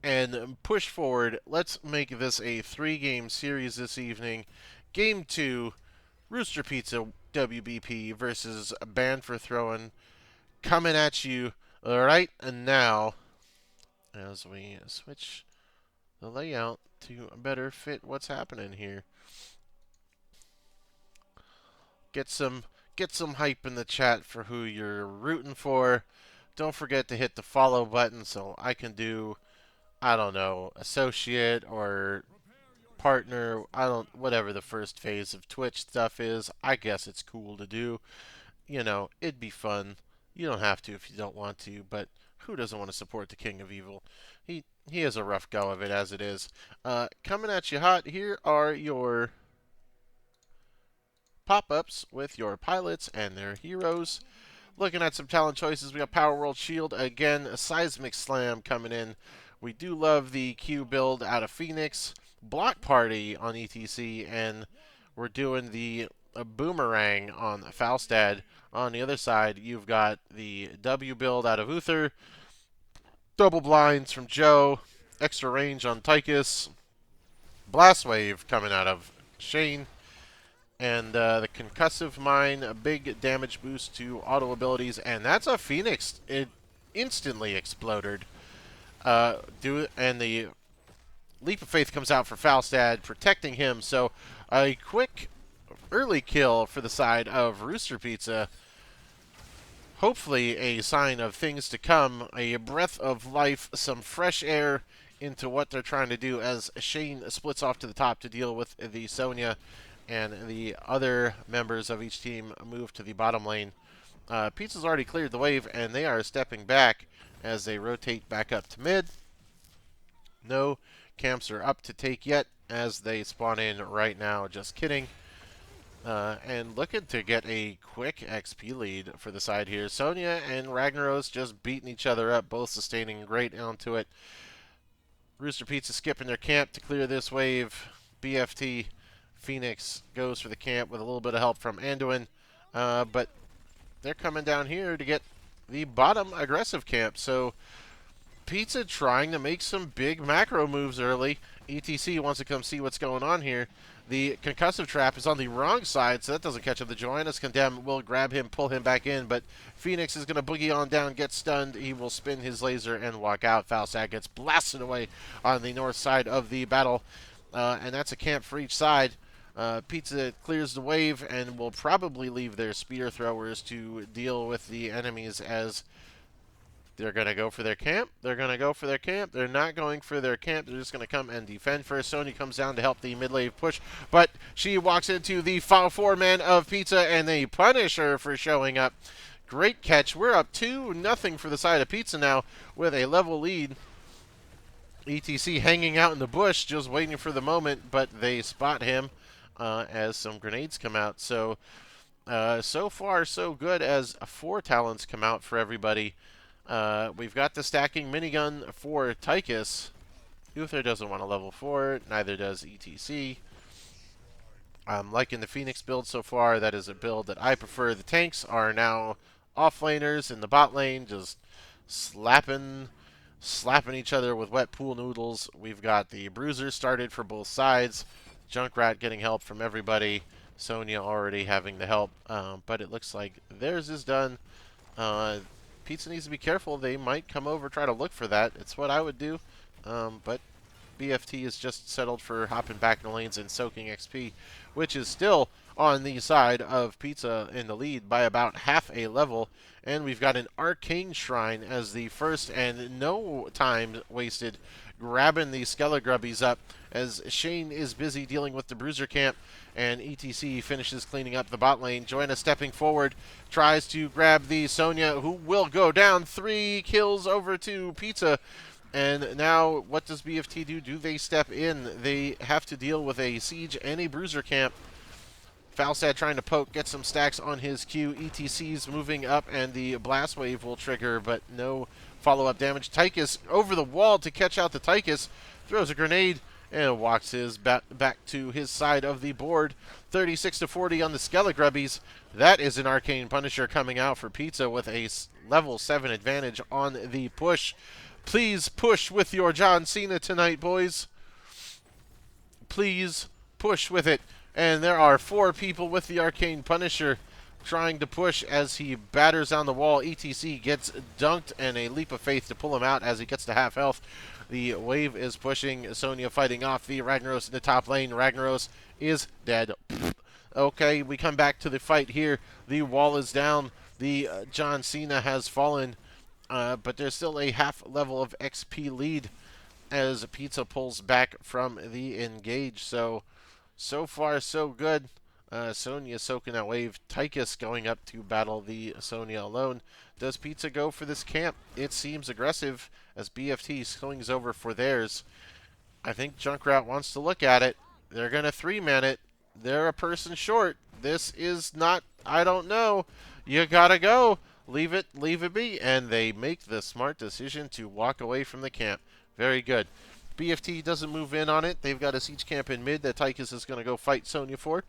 and push forward. Let's make this a 3-game series this evening. Game 2, Rooster Pizza WBP versus Band for Throwing, coming at you right now as we switch the layout to better fit what's happening here. Get some hype in the chat for who you're rooting for. Don't forget to hit the follow button so I can do, I don't know, associate or partner, whatever the first phase of Twitch stuff is. I guess it's cool to do. You know, it'd be fun. You don't have to if you don't want to, but who doesn't want to support the King of Evil? He has a rough go of it as it is. Coming at you hot, here are your pop-ups with your pilots and their heroes. Looking at some talent choices, we got Power World Shield again, a Seismic Slam coming in. We do love the Q build out of Phoenix, Block Party on ETC, and we're doing the Boomerang on Falstad. On the other side, you've got the W build out of Uther, Double Blinds from Joe, extra range on Tychus, Blast Wave coming out of Shane, and the Concussive Mine, a big damage boost to auto abilities, and that's a Phoenix. It instantly exploded. And the Leap of Faith comes out for Falstad, protecting him. So a quick early kill for the side of Rooster Pizza. Hopefully a sign of things to come, a breath of life, some fresh air into what they're trying to do as Shane splits off to the top to deal with the Sonya, and the other members of each team move to the bottom lane. Pizza's already cleared the wave, and they are stepping back as they rotate back up to mid. No camps are up to take yet as they spawn in right now. Just kidding. And looking to get a quick XP lead for the side here. Sonya and Ragnaros just beating each other up, both sustaining great onto it. Rooster Pizza skipping their camp to clear this wave. BFT Phoenix goes for the camp with a little bit of help from Anduin. But they're coming down here to get the bottom aggressive camp. So Pizza trying to make some big macro moves early. ETC wants to come see what's going on here. The concussive trap is on the wrong side, so that doesn't catch up. The Joanna's Condemn will grab him, pull him back in, but Phoenix is going to boogie on down, get stunned. He will spin his laser and walk out. Falstad gets blasted away on the north side of the battle, and that's a camp for each side. Pizza clears the wave and will probably leave their spear throwers to deal with the enemies as they're going to go for their camp. They're going to go for their camp. They're not going for their camp. They're just going to come and defend first. Sonya comes down to help the mid-lane push, but she walks into the four-man of Pizza, and they punish her for showing up. Great catch. We're up 2-0 for the side of Pizza now with a level lead. ETC hanging out in the bush, just waiting for the moment, but they spot him as some grenades come out. So, so far, so good as 4 talents come out for everybody. We've got the stacking minigun for Tychus. Uther doesn't want a level 4, neither does ETC. I'm liking the Phoenix build so far. That is a build that I prefer. The tanks are now offlaners in the bot lane, just slapping each other with wet pool noodles. We've got the bruiser started for both sides. Junkrat getting help from everybody. Sonya already having the help, but it looks like theirs is done. Pizza needs to be careful. They might come over, try to look for that. It's what I would do. But BFT is just settled for hopping back in the lanes and soaking XP, which is still on the side of Pizza in the lead by about half a level. And we've got an Arcane Shrine as the first, and no time wasted grabbing the Skelegrubbies up as Shane is busy dealing with the Bruiser camp, and ETC finishes cleaning up the bot lane. Joanna stepping forward, tries to grab the Sonya, who will go down. 3 kills over to Pizza. And now what does BFT do? Do they step in? They have to deal with a siege and a Bruiser camp. Falstad trying to poke, get some stacks on his Q. ETC's moving up, and the Blast Wave will trigger, but no follow-up damage. Tychus over the wall to catch out the Tychus. Throws a grenade and walks his back to his side of the board. 36-40 on the Skelegrubbies. That is an Arcane Punisher coming out for Pizza with a level 7 advantage on the push. Please push with your John Cena tonight, boys. Please push with it. And there are 4 people with the Arcane Punisher trying to push as he batters on the wall. ETC gets dunked and a leap of faith to pull him out as he gets to half health. The wave is pushing. Sonya fighting off the Ragnaros in the top lane. Ragnaros is dead. Okay, we come back to the fight here. The wall is down. The John Cena has fallen, but there's still a half level of XP lead as Pizza pulls back from the engage. So far, so good. Sonya soaking that wave. Tychus going up to battle the Sonya alone. Does Pizza go for this camp? It seems aggressive as BFT swings over for theirs. I think Junkrat wants to look at it. They're going to 3-man it. They're a person short. This is not, I don't know. You got to go. Leave it be. And they make the smart decision to walk away from the camp. Very good. BFT doesn't move in on it. They've got a siege camp in mid that Tychus is going to go fight Sonya for.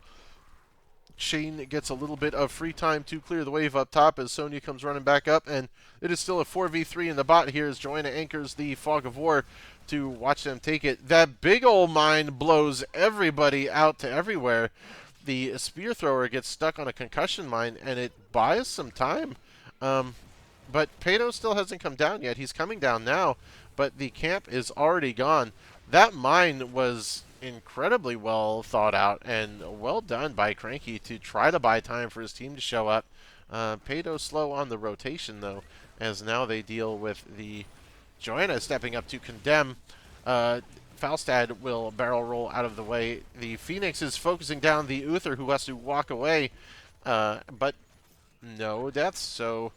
Shane gets a little bit of free time to clear the wave up top as Sonya comes running back up, and it is still a 4v3 in the bot here as Joanna anchors the Fog of War to watch them take it. That big old mine blows everybody out to everywhere. The spear thrower gets stuck on a concussion mine, and it buys some time. But Pato still hasn't come down yet. He's coming down now, but the camp is already gone. That mine was incredibly well thought out and well done by Cranky to try to buy time for his team to show up. Pato slow on the rotation, though, as now they deal with the Joanna stepping up to condemn. Falstad will barrel roll out of the way. The Phoenix is focusing down the Uther, who has to walk away, but no deaths, so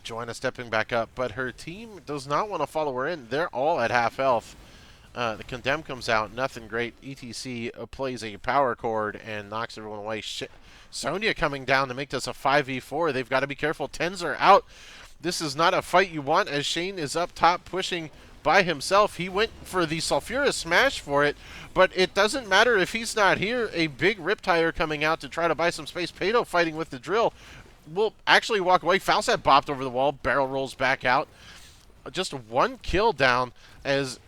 Joanna stepping back up. But her team does not want to follow her in. They're all at half health. The Condemn comes out, nothing great. ETC plays a power chord and knocks everyone away. Sonya coming down to make this a 5v4. They've got to be careful. 10s are out. This is not a fight you want as Shane is up top pushing by himself. He went for the Sulfurous Smash for it, but it doesn't matter if he's not here. A big Riptire coming out to try to buy some space. Pato fighting with the drill will actually walk away. Falstad bopped over the wall. Barrel rolls back out. Just 1 kill down as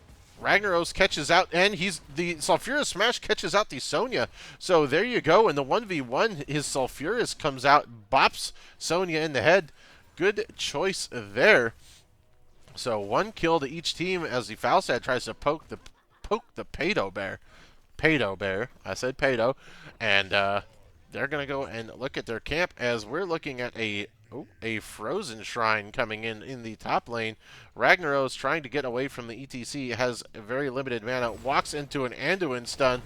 Ragnaros catches out, and the Sulfurous Smash catches out the Sonya. So there you go. In the 1v1, his Sulfurous comes out, bops Sonya in the head. Good choice there. So 1 kill to each team as the Falstad tries to poke the Pato Bear. Pato Bear. I said Pato. And they're going to go and look at their camp as we're looking at a Frozen Shrine coming in the top lane. Ragnaros trying to get away from the ETC, has a very limited mana, walks into an Anduin stun.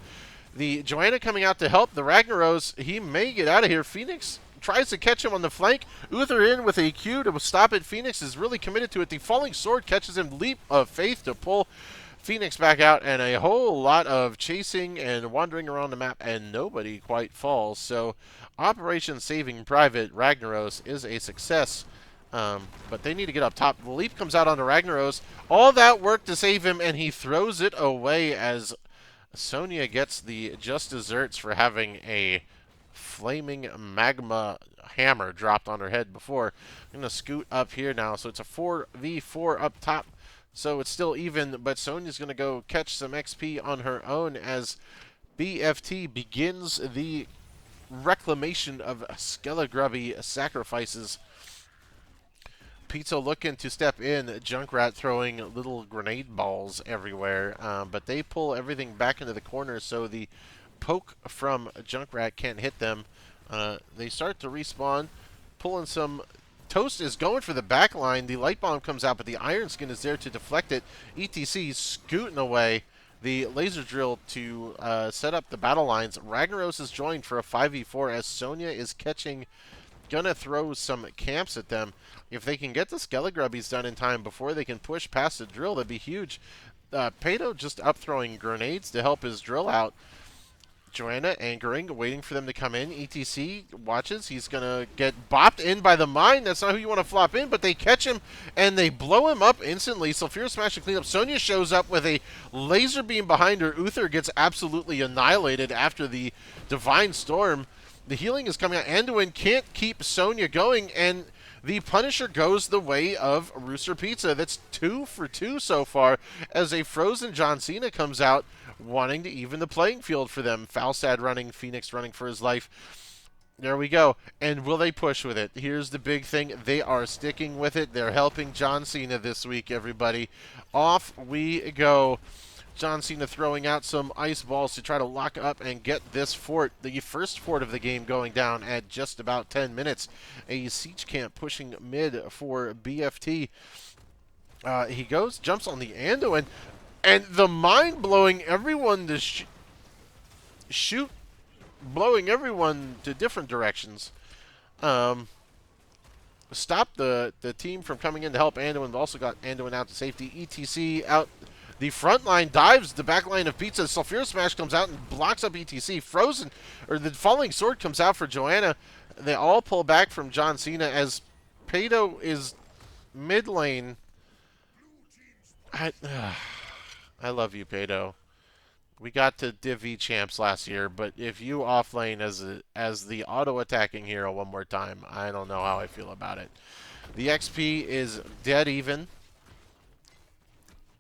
The Joanna coming out to help. The Ragnaros, he may get out of here. Phoenix tries to catch him on the flank. Uther in with a Q to stop it. Phoenix is really committed to it. The Falling Sword catches him. Leap of Faith to pull Phoenix back out, and a whole lot of chasing and wandering around the map, and nobody quite falls. So Operation Saving Private Ragnaros is a success, but they need to get up top. The leap comes out onto Ragnaros. All that work to save him, and he throws it away as Sonya gets the just desserts for having a flaming magma hammer dropped on her head before. I'm going to scoot up here now, so it's a 4v4 up top. So it's still even, but Sonya's going to go catch some XP on her own as BFT begins the reclamation of Skelegrubby sacrifices. Pizza looking to step in. Junkrat throwing little grenade balls everywhere, but they pull everything back into the corner, so the poke from Junkrat can't hit them. They start to respawn, pulling some. Toast is going for the back line. The light bomb comes out, but the Iron Skin is there to deflect it. ETC scooting away the laser drill to set up the battle lines. Ragnaros is joined for a 5v4 as Sonya is catching, gonna throw some camps at them. If they can get the Skelegrubbies done in time before they can push past the drill, that'd be huge. Pato just up throwing grenades to help his drill out. Joanna anchoring, waiting for them to come in. ETC watches. He's going to get bopped in by the mine. That's not who you want to flop in, but they catch him, and they blow him up instantly. Sulfurous Smash to clean up. Sonya shows up with a laser beam behind her. Uther gets absolutely annihilated after the Divine Storm. The healing is coming out. Anduin can't keep Sonya going, and The Punisher goes the way of Rooster Pizza. That's 2 for 2 so far as a frozen John Cena comes out wanting to even the playing field for them. Falstad running, Phoenix running for his life. There we go. And will they push with it? Here's the big thing. They are sticking with it. They're helping John Cena this week, everybody. Off we go. John Cena throwing out some ice balls to try to lock up and get this fort, the first fort of the game, going down at just about 10 minutes. A siege camp pushing mid for BFT. He goes, jumps on the Ando, and the mine blowing everyone to shoot, blowing everyone to different directions. Stop the team from coming in to help Anduin. Also got Anduin out to safety. ETC out. The front line dives the back line of Pizza. Sulfur Smash comes out and blocks up ETC. Frozen, or the Falling Sword comes out for Joanna. They all pull back from John Cena as Pato is mid lane. I love you, Pato. We got to Div E champs last year, but if you offlane as the auto-attacking hero one more time, I don't know how I feel about it. The XP is dead even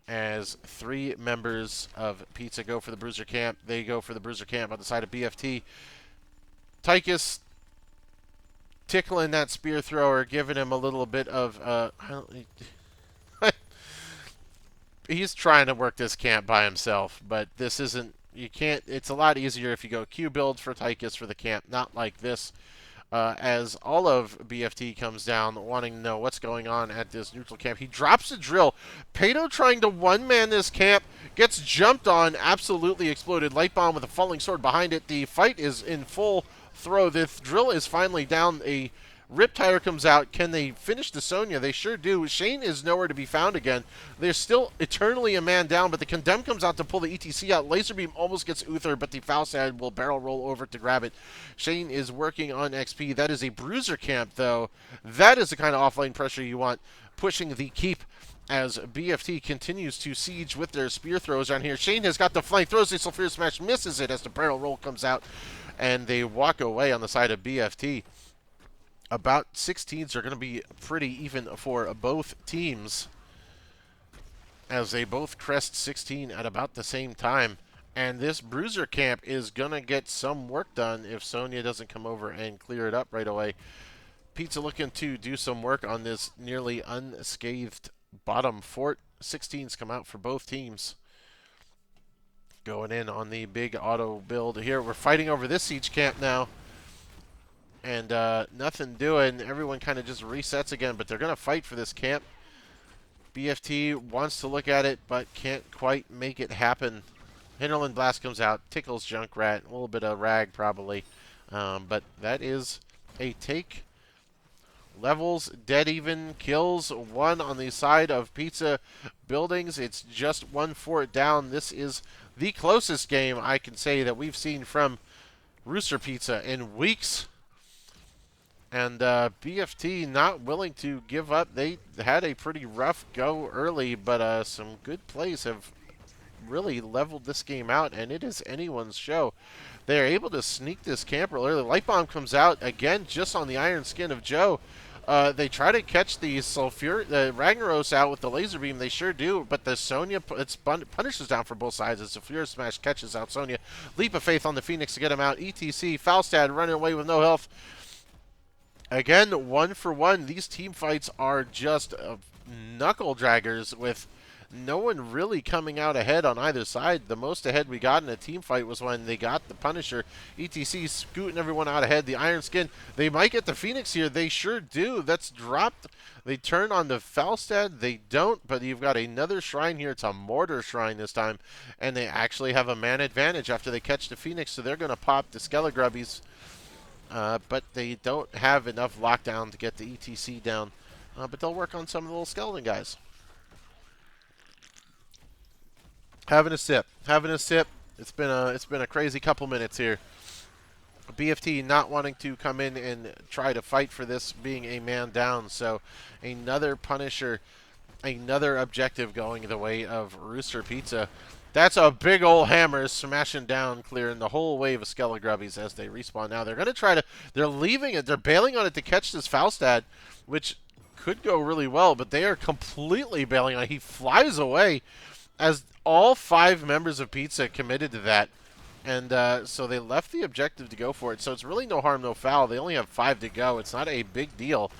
as 3 members of Pizza go for the Bruiser Camp. They go for the Bruiser Camp on the side of BFT. Tychus tickling that spear thrower, giving him a little bit of... he's trying to work this camp by himself, but this isn't... You can't... It's a lot easier if you go Q build for Tychus for the camp, not like this. As all of BFT comes down, wanting to know what's going on at this neutral camp. He drops a drill. Pato trying to one-man this camp, gets jumped on, absolutely exploded. Light bomb with a falling sword behind it. The fight is in full throw. The drill is finally down. A Rip Tire comes out. Can they finish the Sonya? They sure do. Shane is nowhere to be found again. There's still eternally a man down, but the Condemn comes out to pull the ETC out. Laser Beam almost gets Uther, but the Falstad will barrel roll over to grab it. Shane is working on XP. That is a Bruiser camp, though. That is the kind of offlane pressure you want, pushing the keep as BFT continues to siege with their spear throws on here. Shane has got the flank, throws the Sulfur Smash, misses it as the barrel roll comes out, and they walk away on the side of BFT. About 16s are going to be pretty even for both teams as they both crest 16 at about the same time. And this Bruiser camp is going to get some work done if Sonya doesn't come over and clear it up right away. Pizza looking to do some work on this nearly unscathed bottom fort. 16s come out for both teams. Going in on the big auto build here. We're fighting over this siege camp now. And nothing doing. Everyone kind of just resets again, but they're going to fight for this camp. BFT wants to look at it, but can't quite make it happen. Hinterland Blast comes out, tickles Junkrat, a little bit of rag probably. But that is a take. Levels, dead even, kills, 1 on the side of Pizza Buildings. It's just 1 fort down. This is the closest game I can say that we've seen from Rooster Pizza in weeks. And BFT not willing to give up. They had a pretty rough go early, but some good plays have really leveled this game out, and it is anyone's show. They're able to sneak this camp real early. Light Bomb comes out, again, just on the iron skin of Joe. They try to catch the Ragnaros out with the laser beam. They sure do, but the Sonya punishes down for both sides as the Sulfur Smash catches out Sonya. Leap of Faith on the Phoenix to get him out. ETC, Falstad running away with no health. Again, 1 for 1. These team fights are just knuckle draggers with no one really coming out ahead on either side. The most ahead we got in a team fight was when they got the Punisher. ETC scooting everyone out ahead. The Iron Skin, they might get the Phoenix here. They sure do. That's dropped. They turn on the Falstad. They don't, but you've got another shrine here. It's a Mortar Shrine this time, and they actually have a man advantage after they catch the Phoenix, so they're going to pop the Skelegrubbies. But they don't have enough lockdown to get the ETC down. But they'll work on some of the little skeleton guys. Having a sip. It's been a crazy couple minutes here. BFT not wanting to come in and try to fight for this being a man down. So another Punisher, another objective going the way of Rooster Pizza. That's a big old hammer smashing down, clearing the whole wave of Skelegrubbies as they respawn. Now they're going to try to, they're leaving it, they're bailing on it to catch this Falstad, which could go really well, but they are completely bailing on it. He flies away as all 5 members of Pizza committed to that. And so they left the objective to go for it. So it's really no harm, no foul. They only have 5 to go. It's not a big deal.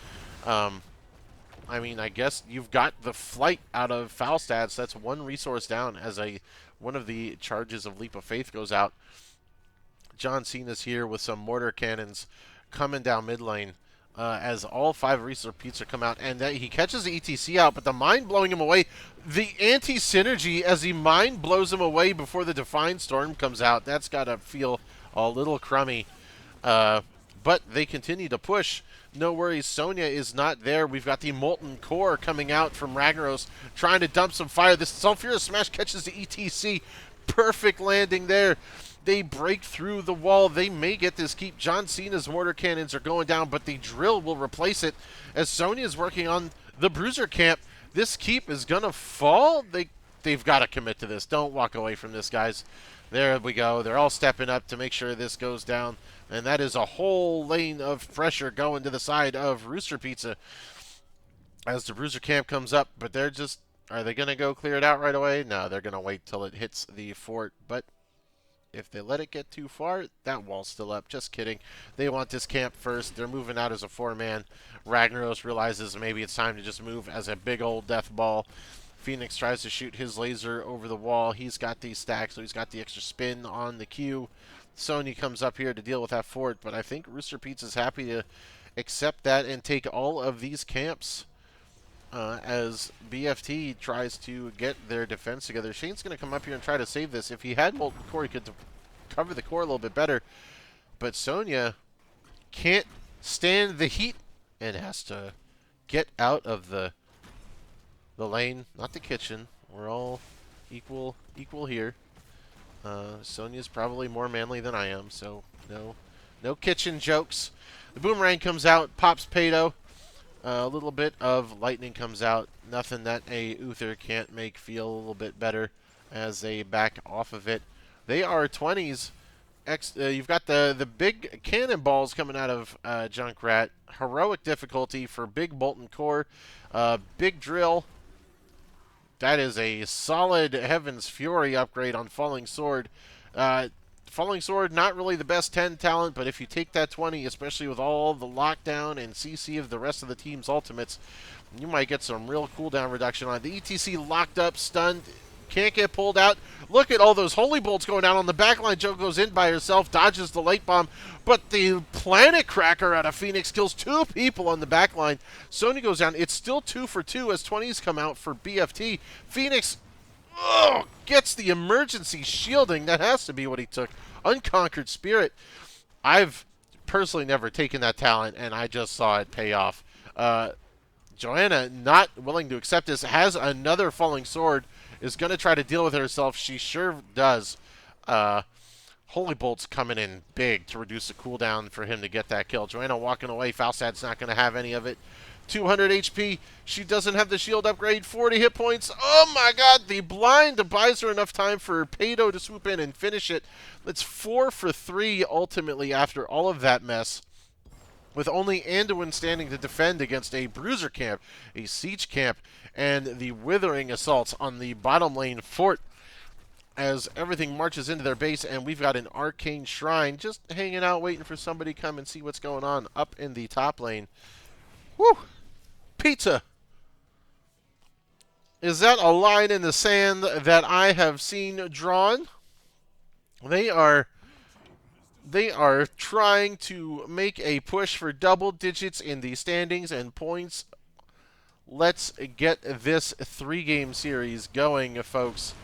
I mean, I guess you've got the flight out of Falstad, so that's 1 resource down as one of the charges of Leap of Faith goes out. John Cena's here with some mortar cannons coming down mid lane as all 5 resource Pizza come out, and he catches the ETC out, but the mine blowing him away. The anti-synergy as the mine blows him away before the Defined Storm comes out. That's got to feel a little crummy. But they continue to push. No worries, Sonya is not there. We've got the Molten Core coming out from Ragnaros, trying to dump some fire. This Sulfurous Smash catches the ETC. Perfect landing there. They break through the wall. They may get this keep. John Cena's mortar cannons are going down, but the drill will replace it as Sonya is working on the Bruiser camp. This keep is going to fall. They've got to commit to this. Don't walk away from this, guys. There we go. They're all stepping up to make sure this goes down. And that is a whole lane of pressure going to the side of Rooster Pizza as the Bruiser camp comes up. But they're just, are they going to go clear it out right away? No, they're going to wait till it hits the fort. But if they let it get too far, that wall's still up. Just kidding. They want this camp first. They're moving out as a 4-man. Ragnaros realizes maybe it's time to just move as a big old death ball. Phoenix tries to shoot his laser over the wall. He's got these stacks, so he's got the extra spin on the Q. Sonya comes up here to deal with that fort, but I think Rooster Pizza's happy to accept that and take all of these camps as BFT tries to get their defense together. Shane's going to come up here and try to save this. If he had Molten Core, he could cover the core a little bit better, but Sonya can't stand the heat and has to get out of the lane, not the kitchen. We're all equal here. Sonya's probably more manly than I am, so no kitchen jokes. The boomerang comes out, pops Pato. A little bit of lightning comes out. Nothing that a Uther can't make feel a little bit better as they back off of it. They are 20s. You've got the big cannonballs coming out of Junkrat. Heroic difficulty for big Molten Core. Big drill. That is a solid Heaven's Fury upgrade on Falling Sword. Falling Sword, not really the best 10 talent, but if you take that 20, especially with all the lockdown and CC of the rest of the team's ultimates, you might get some real cooldown reduction on it. The ETC locked up, stunned, can't get pulled out. Look at all those holy bolts going down on the backline. Joe goes in by herself, dodges the light bomb, but the planet cracker out of Phoenix kills 2 people on the backline. Sonya goes down. It's still 2 for 2 as 20s come out for BFT. Phoenix gets the emergency shielding. That has to be what he took. Unconquered Spirit. I've personally never taken that talent, and I just saw it pay off. Joanna, not willing to accept this, has another Falling Sword, is going to try to deal with herself. She sure does. Holy Bolt's coming in big to reduce the cooldown for him to get that kill. Joanna walking away. Falstad's not going to have any of it. 200 HP. She doesn't have the shield upgrade. 40 hit points. Oh my god, the blind buys her enough time for Pato to swoop in and finish it. It's 4 for 3 ultimately after all of that mess, with only Anduin standing to defend against a Bruiser camp, a Siege camp, and the withering assaults on the bottom lane fort as everything marches into their base, and we've got an Arcane Shrine just hanging out waiting for somebody to come and see what's going on up in the top lane. Whew! Pizza! Is that a line in the sand that I have seen drawn? They are trying to make a push for double digits in the standings and points. Let's get this 3-game series going, folks.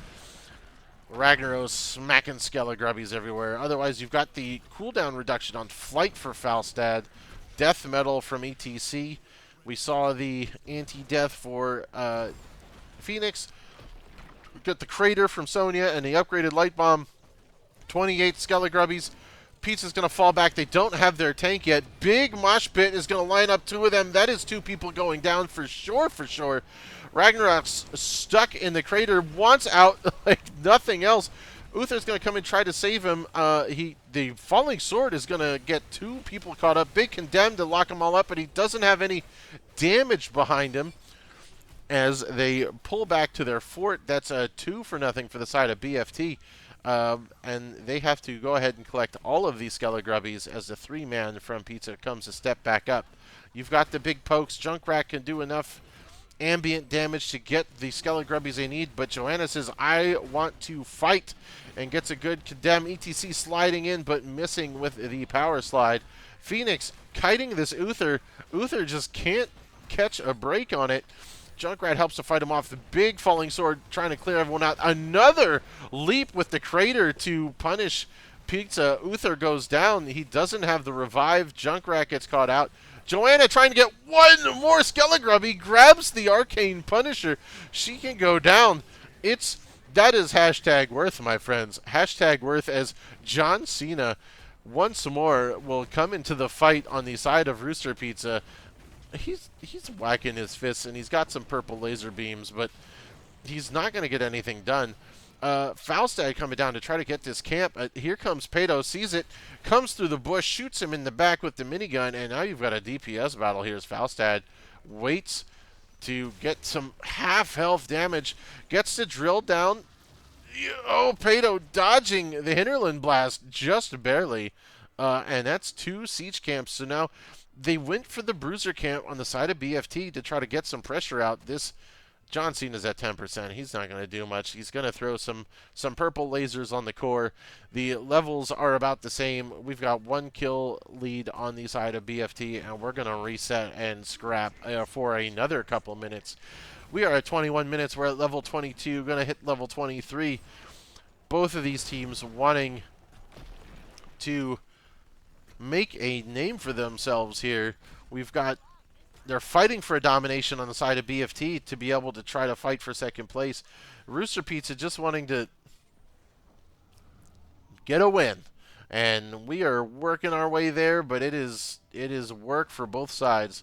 Ragnaros smacking Skelegrubbies everywhere. Otherwise, you've got the cooldown reduction on Flight for Falstad. Death Metal from ETC. We saw the anti-death for Phoenix. We've got the Crater from Sonya and the upgraded Light Bomb. 28 Skelegrubbies. Pizza's going to fall back. They don't have their tank yet. Big Mosh Pit is going to line up 2 of them. That is 2 people going down for sure, for sure. Ragnarok's stuck in the crater, wants out like nothing else. Uther's going to come and try to save him. The falling sword is going to get 2 people caught up. Big condemned to lock them all up, but he doesn't have any damage behind him as they pull back to their fort. That's a 2-0 for the side of BFT. And they have to go ahead and collect all of these Skelegrubbies as the 3-man from Pizza comes a step back up. You've got the big pokes. Junkrat can do enough ambient damage to get the Skelegrubbies they need, but Joanna says, I want to fight, and gets a good condemn. ETC sliding in, but missing with the power slide. Phoenix kiting this Uther. Uther just can't catch a break on it. Junkrat helps to fight him off. The big falling sword trying to clear everyone out. Another leap with the crater to punish Pizza. Uther goes down. He doesn't have the revive. Junkrat gets caught out. Joanna trying to get one more Skelegrubby, grabs the Arcane Punisher. She can go down. That is hashtag worth, my friends. Hashtag worth, as John Cena once more will come into the fight on the side of Rooster Pizza. He's whacking his fists, and he's got some purple laser beams, but he's not going to get anything done. Falstad coming down to try to get this camp. Here comes Pato, sees it, comes through the bush, shoots him in the back with the minigun, and now you've got a DPS battle. Here's Falstad. Waits to get some half-health damage. Gets the drill down. Oh, Pato dodging the Hinterland Blast just barely. And that's 2 siege camps. So now they went for the Bruiser camp on the side of BFT to try to get some pressure out. This John Cena's at 10%. He's not going to do much. He's going to throw some purple lasers on the core. The levels are about the same. We've got 1 kill lead on the side of BFT, and we're going to reset and scrap for another couple minutes. We are at 21 minutes. We're at level 22. Going to hit level 23. Both of these teams wanting to make a name for themselves here. They're fighting for a domination on the side of BFT to be able to try to fight for second place. Rooster Pizza just wanting to get a win. And we are working our way there, but it is work for both sides.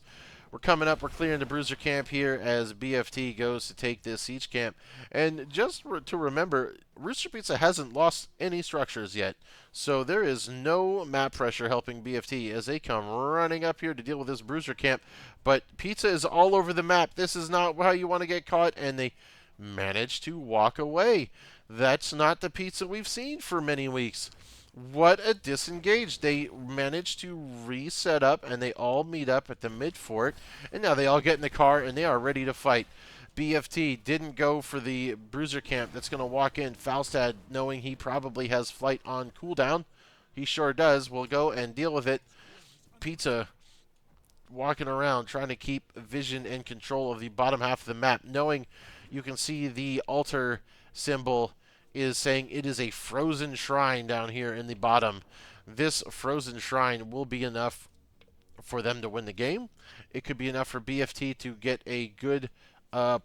We're coming up. We're clearing the Bruiser camp here as BFT goes to take this siege camp. And just to remember, Rooster Pizza hasn't lost any structures yet. So there is no map pressure helping BFT as they come running up here to deal with this Bruiser camp. But Pizza is all over the map. This is not how you want to get caught, and they manage to walk away. That's not the Pizza we've seen for many weeks. What a disengage. They managed to reset up, and they all meet up at the mid-fort. And now they all get in the car, and they are ready to fight. BFT didn't go for the Bruiser camp that's going to walk in. Falstad, knowing he probably has flight on cooldown, he sure does, will go and deal with it. Pizza walking around, trying to keep vision and control of the bottom half of the map, knowing you can see the altar symbol is saying it is a frozen shrine down here in the bottom. This frozen shrine will be enough for them to win the game. It could be enough for BFT to get a good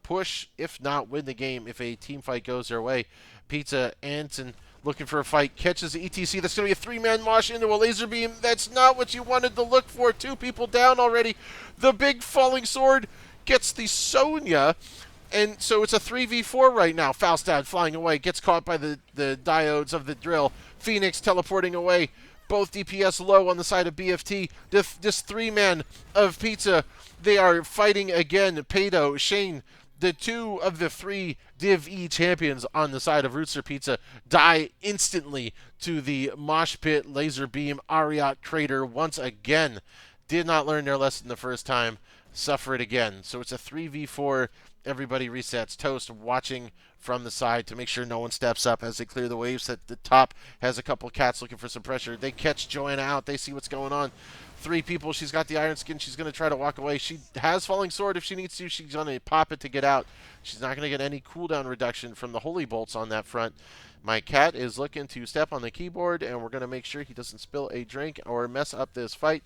push, if not win the game, if a team fight goes their way. Pizza Anson looking for a fight, catches the ETC. That's going to be a 3-man mosh into a laser beam. That's not what you wanted to look for. 2 people down already. The big falling sword gets the Sonya. And so it's a 3v4 right now. Falstad flying away, gets caught by the diodes of the drill. Phoenix teleporting away. Both DPS low on the side of BFT. This 3-man of Pizza, they are fighting again. Pato, Shane, the 2 of the 3 Div E champions on the side of Rooster Pizza die instantly to the mosh pit laser beam Ariat crater once again. Did not learn their lesson the first time. Suffer it again. So it's a 3v4. Everybody resets. Toast watching from the side to make sure no one steps up as they clear the waves. At the top has a couple cats looking for some pressure. They catch Joanna out. They see what's going on. 3 people. She's got the iron skin. She's going to try to walk away. She has falling sword if she needs to. She's going to pop it to get out. She's not going to get any cooldown reduction from the holy bolts on that front. My cat is looking to step on the keyboard, and we're going to make sure he doesn't spill a drink or mess up this fight.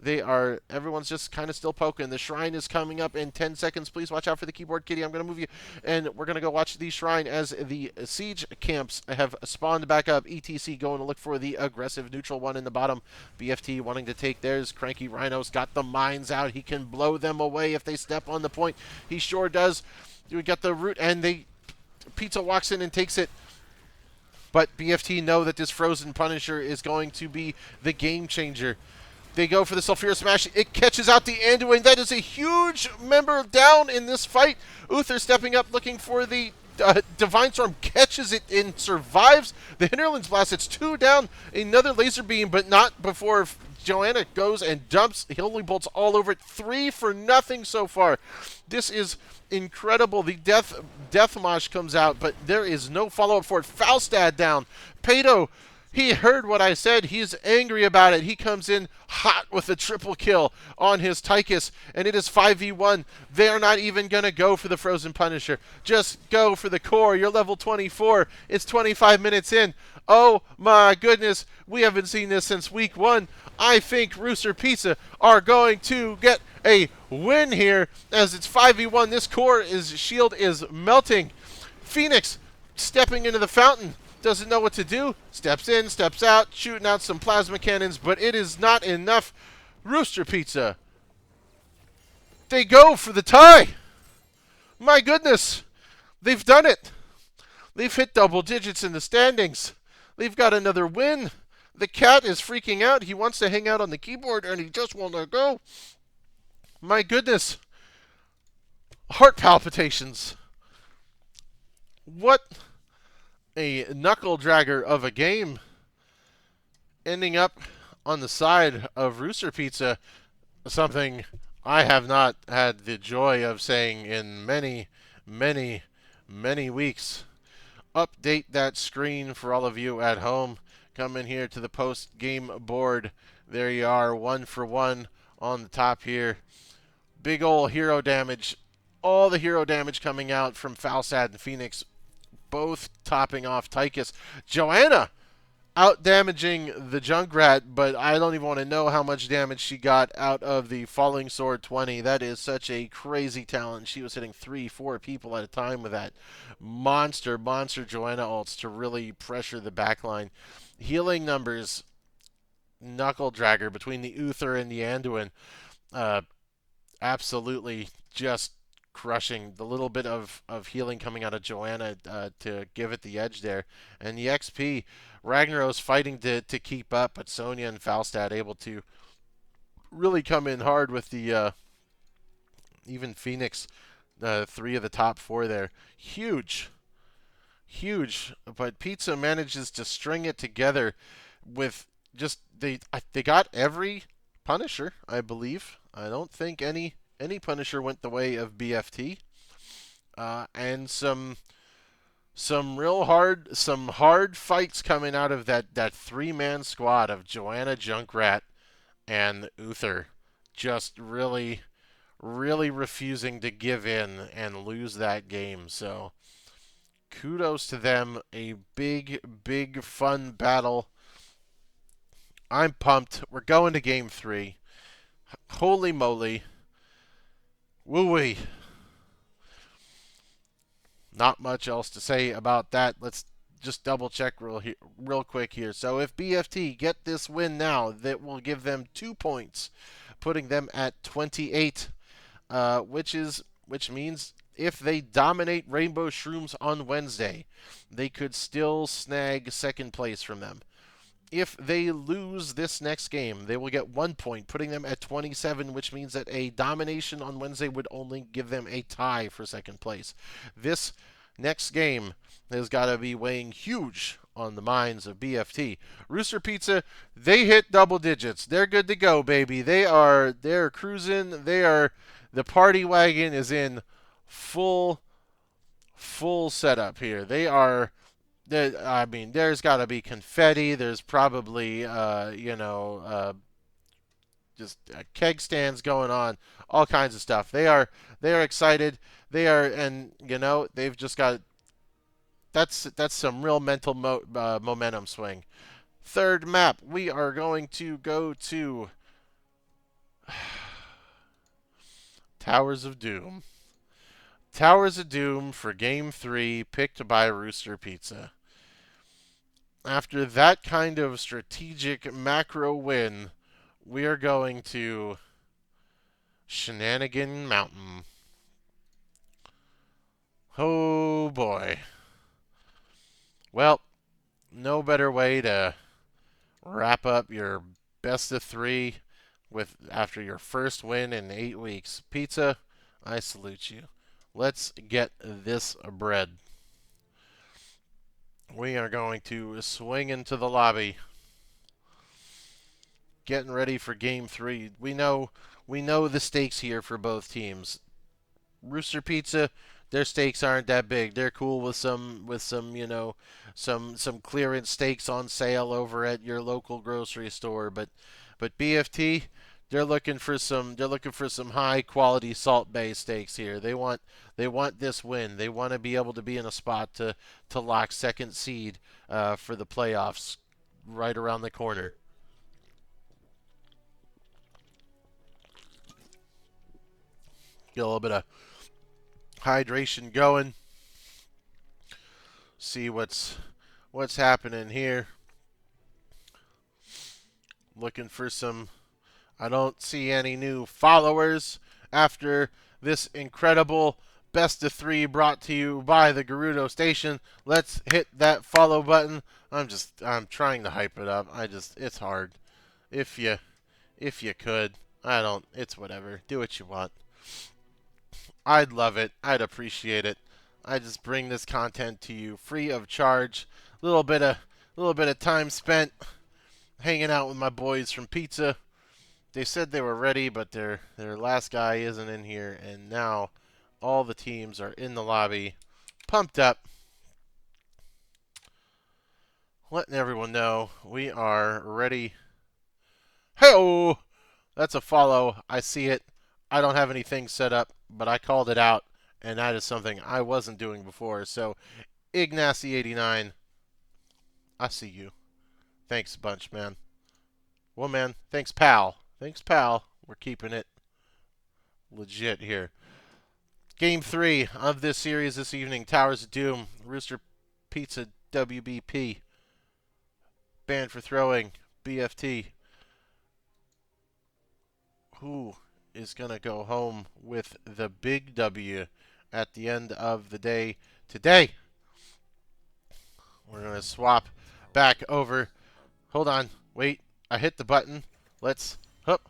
Everyone's just kind of still poking. The shrine is coming up in 10 seconds. Please watch out for the keyboard, kitty. I'm going to move you. And we're going to go watch the shrine as the siege camps have spawned back up. ETC going to look for the aggressive neutral one in the bottom. BFT wanting to take theirs. Cranky Rhino's got the mines out. He can blow them away if they step on the point. He sure does. We got the root, and Pizza walks in and takes it. But BFT know that this Frozen Punisher is going to be the game changer. They go for the Sulfura Smash. It catches out the Anduin. That is a huge member down in this fight. Uther stepping up, looking for the Divine Storm. Catches it and survives. The Hinterlands Blast. It's 2 down. Another Laser Beam, but not before Joanna goes and dumps Holy Bolts all over it. 3 for nothing so far. This is incredible. The Death Mosh comes out, but there is no follow-up for it. Falstad down. Pato, he heard what I said. He's angry about it. He comes in hot with a triple kill on his Tychus, and it is 5v1. They're not even going to go for the Frozen Punisher. Just go for the core. You're level 24. It's 25 minutes in. Oh my goodness. We haven't seen this since week 1. I think Rooster Pizza are going to get a win here as it's 5v1. This shield is melting. Phoenix stepping into the fountain. Doesn't know what to do. Steps in, steps out, shooting out some plasma cannons, but it is not enough. Rooster Pizza. They go for the tie. My goodness. They've done it. They've hit double digits in the standings. They've got another win. The cat is freaking out. He wants to hang out on the keyboard, and he just won't let go. My goodness. Heart palpitations. What a knuckle dragger of a game. Ending up on the side of Rooster Pizza, something I have not had the joy of saying in many, many, many weeks. Update that screen for all of you at home. Come in here to the post-game board. There you are, 1 for 1 on the top here. Big ol' hero damage. All the hero damage coming out from Falstad and Phoenix, both topping off Tychus. Joanna out-damaging the Junkrat, but I don't even want to know how much damage she got out of the Falling Sword 20. That is such a crazy talent. She was hitting 3-4 people at a time with that monster Joanna ults to really pressure the backline. Healing numbers, knuckle dragger between the Uther and the Anduin. Absolutely just crushing. The little bit of healing coming out of Joanna to give it the edge there. And the XP, Ragnaros fighting to keep up, but Sonya and Falstad able to really come in hard with the even Phoenix, 3 of the top 4 there. Huge. But Pizza manages to string it together with just, they got every Punisher, I believe. I don't think any Punisher went the way of BFT. And some hard fights coming out of that 3-man squad of Joanna, Junkrat, and Uther. Just really refusing to give in and lose that game. So kudos to them. A big fun battle. I'm pumped. We're going to game 3. Holy moly. Woo-wee. Not much else to say about that. Let's just double check real quick here. So if BFT get this win now, that will give them 2 points, putting them at 28, which means if they dominate Rainbow Shrooms on Wednesday, they could still snag 2nd place from them. If they lose this next game, they will get 1 point, putting them at 27, which means that a domination on Wednesday would only give them a tie for 2nd place. This next game has got to be weighing huge on the minds of BFT. Rooster Pizza, they hit double digits. They're good to go, baby. They're cruising. The party wagon is in full setup here. I mean, there's got to be confetti. There's probably, just keg stands going on, all kinds of stuff. They are excited. And they've just got. That's some real mental momentum swing. 3rd map, we are going to go to Towers of Doom. Towers of Doom for Game 3, picked by Rooster Pizza. After that kind of strategic macro win, we are going to Shenanigan Mountain. Oh boy. Well, no better way to wrap up your best of three with after your first win in 8 weeks. Pizza, I salute you. Let's get this bread. We are going to swing into the lobby, getting ready for game three. We know the stakes here for both teams. Rooster Pizza, their steaks aren't that big. They're cool with some clearance steaks on sale over at your local grocery store. But BFT, they're looking for some high quality Salt Bay steaks here. They want this win. They want to be able to be in a spot to lock second seed for the playoffs right around the corner. Get a little bit of hydration going. See what's happening here. Looking for some. I don't see any new followers after this incredible best of three brought to you by the Gerudo Station. Let's hit that follow button. I'm trying to hype it up. It's hard. If you could. I don't. It's whatever. Do what you want. I'd love it. I'd appreciate it. I just bring this content to you free of charge. Little bit of time spent hanging out with my boys from Pizza. They said they were ready, but their last guy isn't in here, and now all the teams are in the lobby, pumped up, letting everyone know we are ready. Hey-oh! That's a follow. I see it. I don't have anything set up, but I called it out, and that is something I wasn't doing before. So, Ignacy89, I see you. Thanks a bunch, man. Well, man, thanks, pal. Thanks, pal. We're keeping it legit here. Game 3 of this series this evening. Towers of Doom. Rooster Pizza WBP. Banned for throwing. BFT. Who is going to go home with the big W at the end of the day today? We're going to swap back over. Hold on. Wait. I hit the button. Let's. Hup.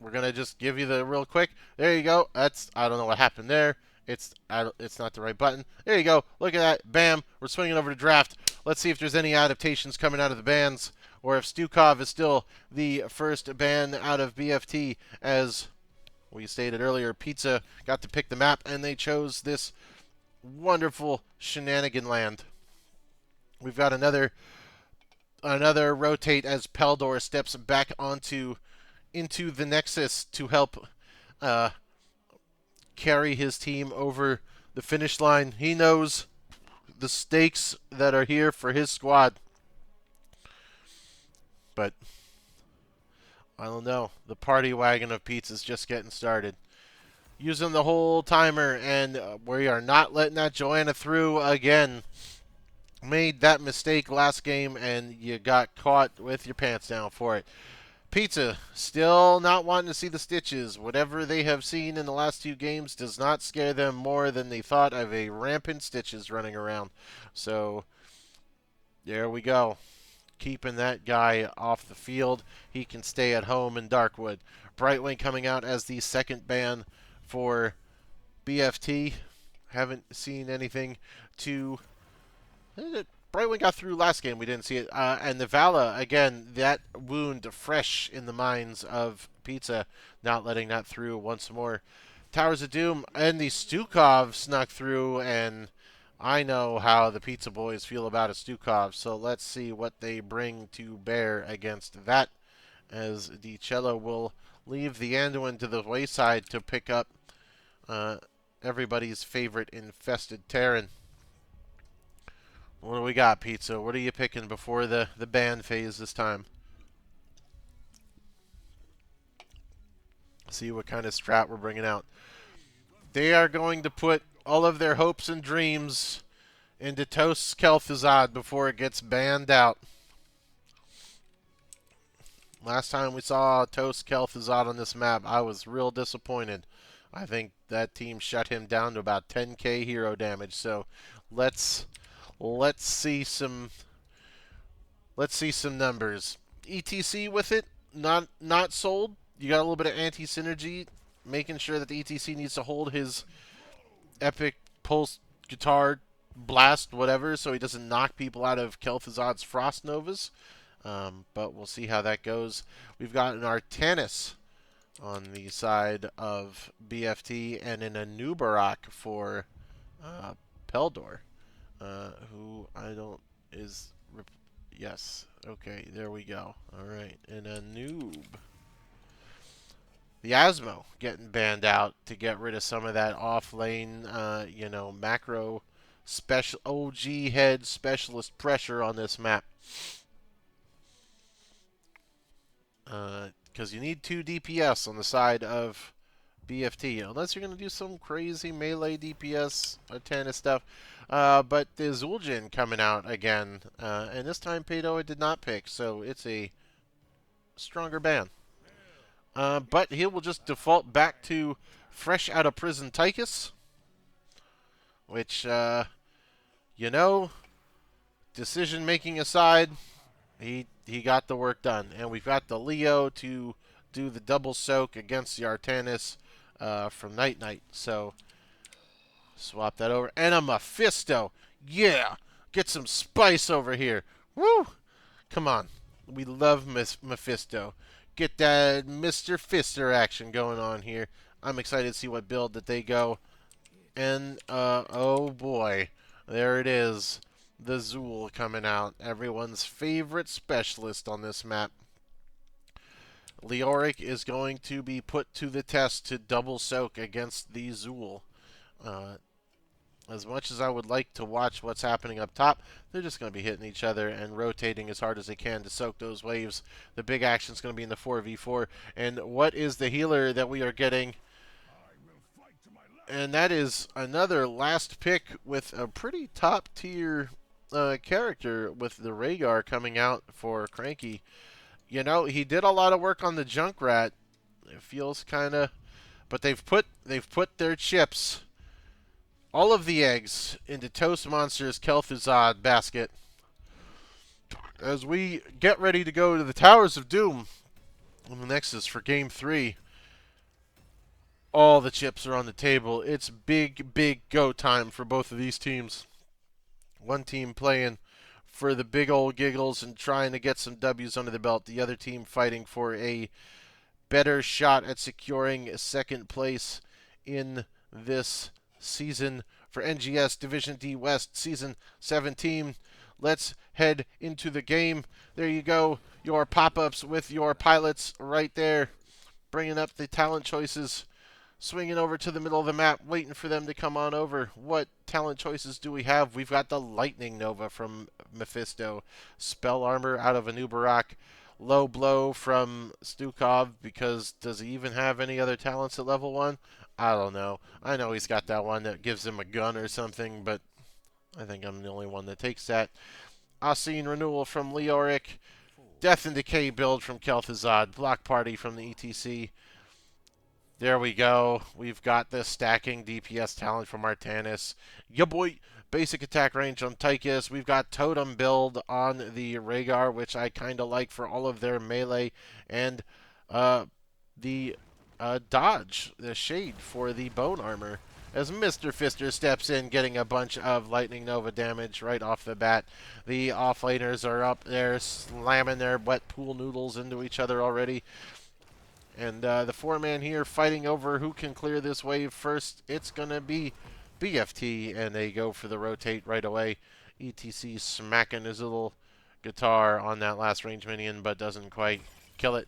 We're going to just give you the real quick. There you go. I don't know what happened there. It's not the right button. There you go. Look at that. Bam. We're swinging over to draft. Let's see if there's any adaptations coming out of the bans, or if Stukov is still the first ban out of BFT. As we stated earlier, Pizza got to pick the map, and they chose this wonderful shenanigan land. We've got another rotate as Peldor steps back into the Nexus to help carry his team over the finish line. He knows the stakes that are here for his squad. But I don't know. The party wagon of pizza's just getting started. Using the whole timer, and we are not letting that Joanna through again. Made that mistake last game, and you got caught with your pants down for it. Pizza still not wanting to see the stitches. Whatever they have seen in the last 2 games does not scare them more than they thought of a rampant stitches running around. So there we go. Keeping that guy off the field. He can stay at home in Darkwood. Brightwing coming out as the second ban for BFT. Haven't seen anything to... Brightwing got through last game. We didn't see it. And the Vala, again, that wound fresh in the minds of Pizza, not letting that through once more. Towers of Doom and the Stukov snuck through, and I know how the Pizza Boys feel about a Stukov, so let's see what they bring to bear against that, as DiCello will leave the Anduin to the wayside to pick up everybody's favorite infested Terran. What do we got, Pizza? What are you picking before the ban phase this time? See what kind of strat we're bringing out. They are going to put all of their hopes and dreams into Toast Kel'Thuzad before it gets banned out. Last time we saw Toast Kel'Thuzad on this map, I was real disappointed. I think that team shut him down to about 10k hero damage. So let's let's see some numbers. ETC with it, not sold. You got a little bit of anti-synergy, making sure that the ETC needs to hold his epic pulse guitar blast, whatever, so he doesn't knock people out of Kel'Thuzad's Frost Novas. But we'll see how that goes. We've got an Artanis on the side of BFT and an Anubarak for Peldor, who I don't is. Yes. Okay, there we go. All right, and a noob. The Asmo getting banned out to get rid of some of that off lane, macro special OG head specialist pressure on this map. Because you need 2 DPS on the side of BFT, unless you're going to do some crazy melee DPS Artanis stuff. But the Zul'jin coming out again, and this time Paydoa did not pick, so it's a stronger ban. But he will just default back to fresh out of prison Tychus, which, decision making aside, he got the work done. And we've got the Leo to do the double soak against the Artanis from Night Knight. So swap that over. And a Mephisto. Yeah! Get some spice over here. Woo! Come on. We love Mephisto. Get that Mr. Fister action going on here. I'm excited to see what build that they go. And, oh boy. There it is. The Zool coming out. Everyone's favorite specialist on this map. Leoric is going to be put to the test to double soak against the Zool. As much as I would like to watch what's happening up top, they're just going to be hitting each other and rotating as hard as they can to soak those waves. The big action is going to be in the 4v4. And what is the healer that we are getting? And that is another last pick with a pretty top-tier character with the Rhaegar coming out for Cranky. You know, he did a lot of work on the Junkrat. It feels kind of... But they've put their chips... all of the eggs into Toast Monster's Kel'Thuzad basket as we get ready to go to the Towers of Doom on the Nexus for Game 3. All the chips are on the table. It's big, big go time for both of these teams. One team playing for the big old giggles and trying to get some W's under the belt. The other team fighting for a better shot at securing second place in this season for NGS Division D West Season 17. Let's head into the game. There you go. Your pop-ups with your pilots right there. Bringing up the talent choices. Swinging over to the middle of the map, waiting for them to come on over. What talent choices do we have? We've got the Lightning Nova from Mephisto. Spell Armor out of Anubarak. Low Blow from Stukov, because does he even have any other talents at level 1? I don't know. I know he's got that one that gives him a gun or something, but I think I'm the only one that takes that. Asine Renewal from Leoric. Death and Decay build from Kel'Thuzad. Block Party from the ETC. There we go. We've got the stacking DPS talent from Artanis. Ya boy. Basic attack range on Tychus. We've got Totem build on the Rhaegar, which I kind of like for all of their melee. And the dodge, the shade for the bone armor. As Mr. Fister steps in, getting a bunch of Lightning Nova damage right off the bat. The offlaners are up there slamming their wet pool noodles into each other already. And the four-man here fighting over who can clear this wave first. It's going to be BFT, and they go for the rotate right away. ETC smacking his little guitar on that last range minion, but doesn't quite kill it.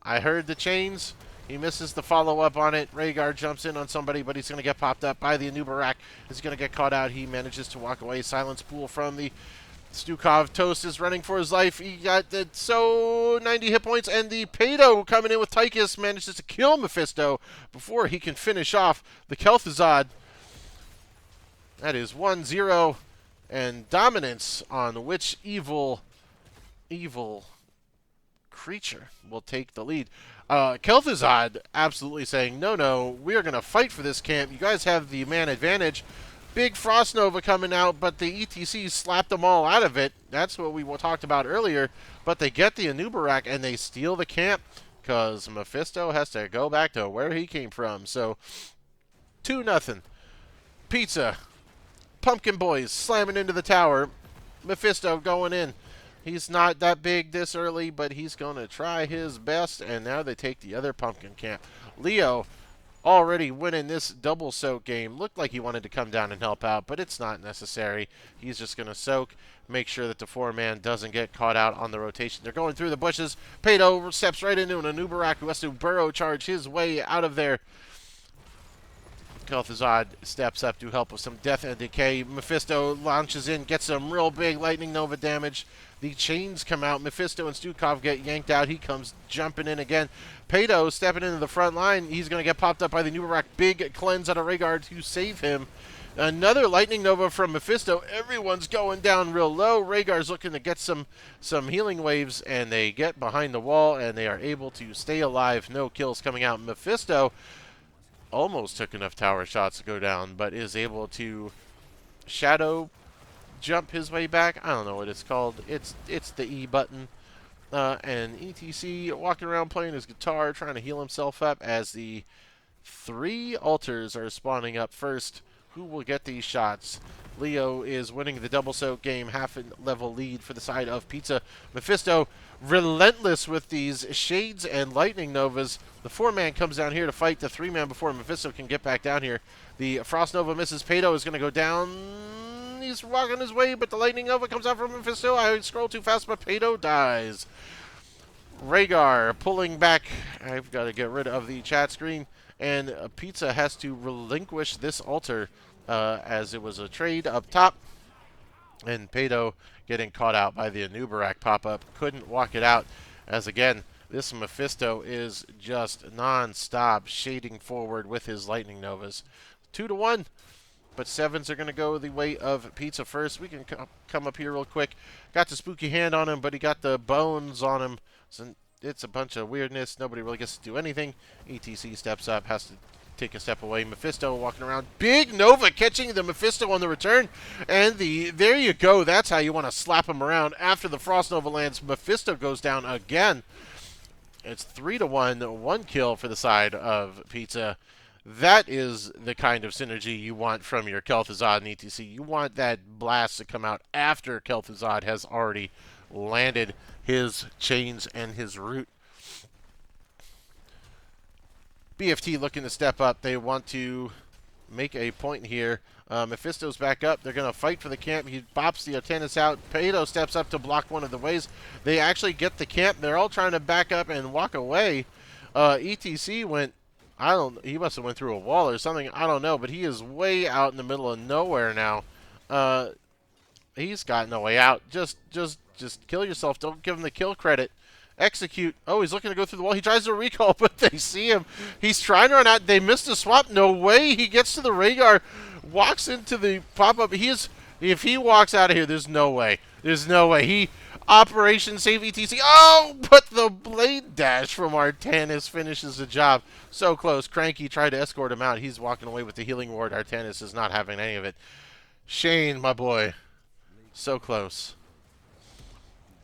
I heard the chains. He misses the follow-up on it. Rhaegar jumps in on somebody, but he's going to get popped up by the Anubarak. He's going to get caught out. He manages to walk away. Silence pool from the Stukov. Toast is running for his life. He got the 90 hit points, and the Paydo coming in with Tychus manages to kill Mephisto before he can finish off the Kel'Thuzad. That is 1-0, and dominance on which evil creature will take the lead. Kel'Thuzad absolutely saying, no, we are going to fight for this camp. You guys have the man advantage. Big Frost Nova coming out, but the ETC slapped them all out of it. That's what we talked about earlier. But they get the Anubarak and they steal the camp because Mephisto has to go back to where he came from. So 2-0. Pizza. Pumpkin Boys slamming into the tower. Mephisto going in. He's not that big this early, but he's going to try his best. And now they take the other pumpkin camp. Leo already winning this double soak game. Looked like he wanted to come down and help out, but it's not necessary. He's just going to soak, make sure that the 4-man doesn't get caught out on the rotation. They're going through the bushes. Pato steps right into an Anubarak who has to burrow charge his way out of there. Kel'Thuzad steps up to help with some death and decay. Mephisto launches in, gets some real big lightning nova damage. The chains come out. Mephisto and Stukov get yanked out. He comes jumping in again. Pato stepping into the front line. He's going to get popped up by the Nubarak. Big cleanse out of Rhaegar to save him. Another lightning nova from Mephisto. Everyone's going down real low. Rhaegar's looking to get some healing waves, and they get behind the wall, and they are able to stay alive. No kills coming out. Mephisto almost took enough tower shots to go down, but is able to shadow jump his way back. I don't know what it's called. It's the E button. And ETC walking around playing his guitar, trying to heal himself up as the 3 altars are spawning up first. Who will get these shots? Leo is winning the double soak game, half a level lead for the side of Pizza. Mephisto relentless with these shades and lightning novas. The 4-man comes down here to fight the 3-man before Mephisto can get back down here. The Frost Nova misses. Pato is going to go down. He's walking his way, but the lightning nova comes out from Mephisto. I scroll too fast, but Pato dies. Rhaegar pulling back. I've got to get rid of the chat screen. And Pizza has to relinquish this altar as it was a trade up top. And Pato getting caught out by the Anubarak pop-up. Couldn't walk it out as, again, this Mephisto is just non-stop shading forward with his lightning novas. 2-1. But 7s are going to go the way of Pizza first. We can come up here real quick. Got the spooky hand on him, but he got the bones on him. So it's a bunch of weirdness. Nobody really gets to do anything. ETC steps up, has to take a step away. Mephisto walking around. Big Nova catching the Mephisto on the return. And there you go. That's how you want to slap him around. After the Frost Nova lands, Mephisto goes down again. It's 3-1. 1 kill for the side of Pizza. That is the kind of synergy you want from your Kel'Thuzad and ETC. You want that blast to come out after Kel'Thuzad has already landed his chains and his root. BFT looking to step up. They want to make a point here. Mephisto's back up. They're going to fight for the camp. He bops the Artanis out. Pato steps up to block one of the ways. They actually get the camp. They're all trying to back up and walk away. ETC went... he must have went through a wall or something. I don't know, but he is way out in the middle of nowhere now. He's got no way out. Just kill yourself. Don't give him the kill credit. Execute. Oh, he's looking to go through the wall. He tries to recall, but they see him. He's trying to run out. They missed a swap. No way. He gets to the Rhaegar, walks into the pop-up. If he walks out of here, there's no way. There's no way. Operation Save ETC. Oh, but the blade dash from Artanis finishes the job. So close. Cranky tried to escort him out. He's walking away with the healing ward. Artanis is not having any of it. Shane, my boy. So close.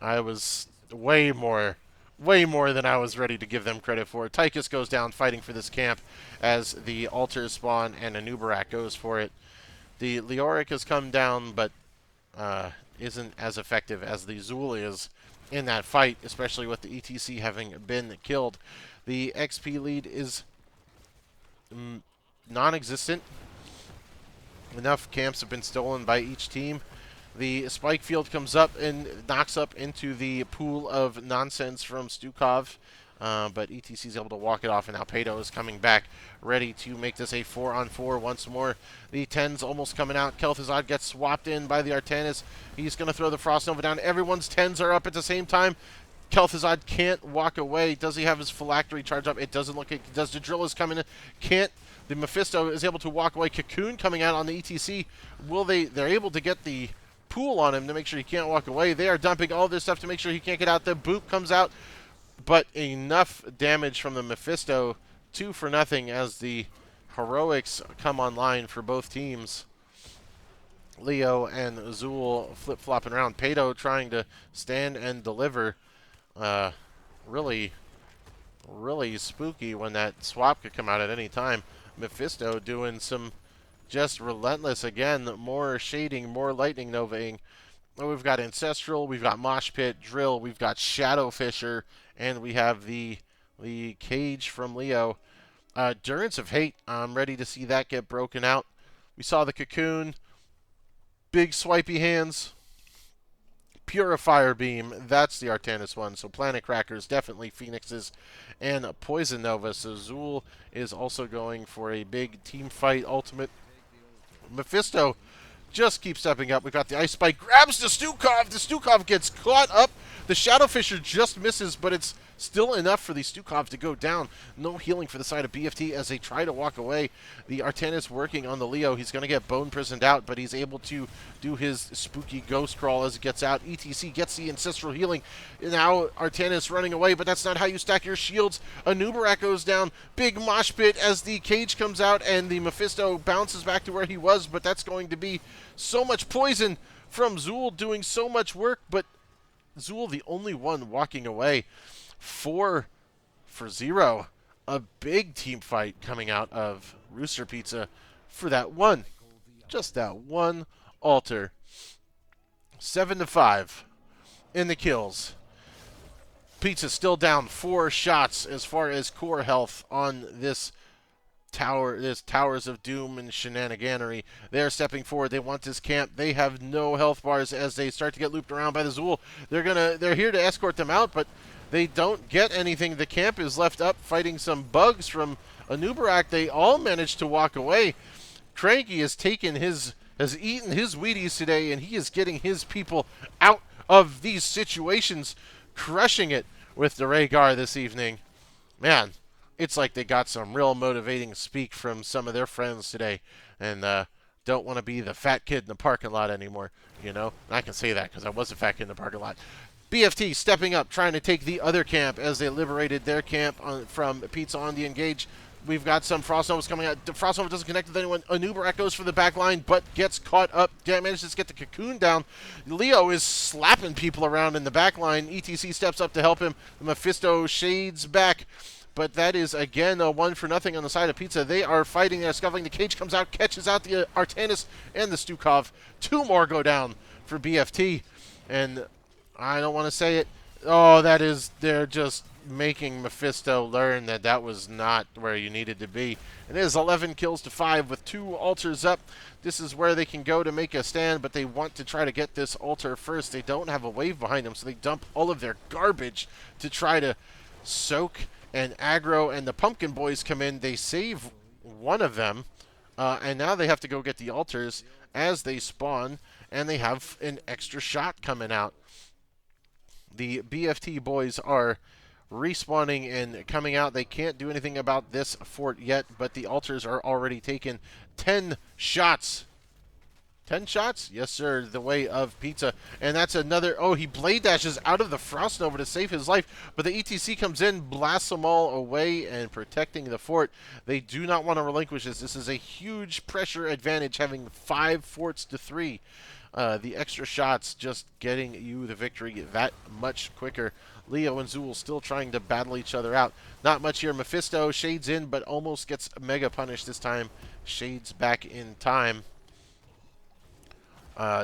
I was way more than I was ready to give them credit for. Tychus goes down fighting for this camp as the altars spawn and Anubarak goes for it. The Leoric has come down, but isn't as effective as the Zul is in that fight, especially with the ETC having been killed. The XP lead is non-existent. Enough camps have been stolen by each team. The spike field comes up and knocks up into the pool of nonsense from Stukov. But ETC is able to walk it off, and now Pato is coming back, ready to make this a 4-on-4 once more. The 10's almost coming out. Kel'Thuzad gets swapped in by the Artanis. He's going to throw the Frost Nova down. Everyone's 10's are up at the same time. Kel'Thuzad can't walk away. Does he have his phylactery charge up? It doesn't look like he does. The drill is coming in. Can't. The Mephisto is able to walk away. Cocoon coming out on the ETC. They're able to get the pool on him to make sure he can't walk away. They are dumping all this stuff to make sure he can't get out. The boop comes out. but enough damage from the Mephisto, 2-0 as the heroics come online for both teams. Leo and Zool flip-flopping around. Pato trying to stand and deliver. Really, really spooky when that swap could come out at any time. Mephisto doing some just relentless, again, more shading, more lightning novaing. We've got Ancestral, we've got Mosh Pit, Drill, we've got Shadow Fisher, and we have the Cage from Leo. Durance of Hate, I'm ready to see that get broken out. We saw the Cocoon, big swipey hands, Purifier Beam, that's the Artanis one. So Planet Crackers, definitely Phoenixes, and Poison Nova. So Zool is also going for a big team fight ultimate. Mephisto just keeps stepping up. We've got the Ice Spike, grabs the Stukov. The Stukov gets caught up. The Shadow Fisher just misses, but it's still enough for the Stukov to go down. No healing for the side of BFT as they try to walk away. The Artanis working on the Leo. He's going to get bone prisoned out, but he's able to do his spooky ghost crawl as it gets out. ETC gets the Ancestral healing. Now Artanis running away, but that's not how you stack your shields. Anubarak goes down. Big mosh pit as the Cage comes out, and the Mephisto bounces back to where he was, but that's going to be so much poison from Zool doing so much work, but Zool the only one walking away. 4-0. A big team fight coming out of Rooster Pizza for that one. Just that one altar. 7-5 in the kills. Pizza still down 4 shots as far as core health on this tower, this Towers of Doom and shenaniganery. They're stepping forward. They want this camp. They have no health bars as they start to get looped around by the Zool. They're here to escort them out, but they don't get anything. The camp is left up fighting some bugs from Anubarak. They all managed to walk away. Cranky has eaten his Wheaties today, and he is getting his people out of these situations, crushing it with the Rhaegar this evening. Man, it's like they got some real motivating speak from some of their friends today, and don't want to be the fat kid in the parking lot anymore, you know? And I can say that because I was a fat kid in the parking lot. BFT stepping up, trying to take the other camp as they liberated their camp from Pizza on the Engage. We've got some Frost Novas coming out. Frost Nova doesn't connect with anyone. Anubarak goes for the back line, but gets caught up. Manages to get the Cocoon down. Leo is slapping people around in the back line. ETC steps up to help him. The Mephisto shades back. But that is, again, a 1-0 on the side of Pizza. They are fighting. They're scuffling. The Cage comes out, catches out the Artanis and the Stukov. 2 more go down for BFT. And I don't want to say it. Oh, they're just making Mephisto learn that that was not where you needed to be. It is 11 kills to 5 with 2 altars up. This is where they can go to make a stand, but they want to try to get this altar first. They don't have a wave behind them, so they dump all of their garbage to try to soak and aggro, and the Pumpkin Boys come in. They save one of them, and now they have to go get the altars as they spawn, and they have an extra shot coming out. The BFT boys are respawning and coming out. They can't do anything about this fort yet, but the altars are already taken. 10 shots. 10 shots? Yes, sir, the way of Pizza. And that's another... Oh, he blade dashes out of the Frost Nova to save his life, but the ETC comes in, blasts them all away, and protecting the fort. They do not want to relinquish this. This is a huge pressure advantage, having 5 forts to 3. The extra shots just getting you the victory that much quicker. Leo and Zool still trying to battle each other out. Not much here. Mephisto shades in, but almost gets mega punished this time. Shades back in time.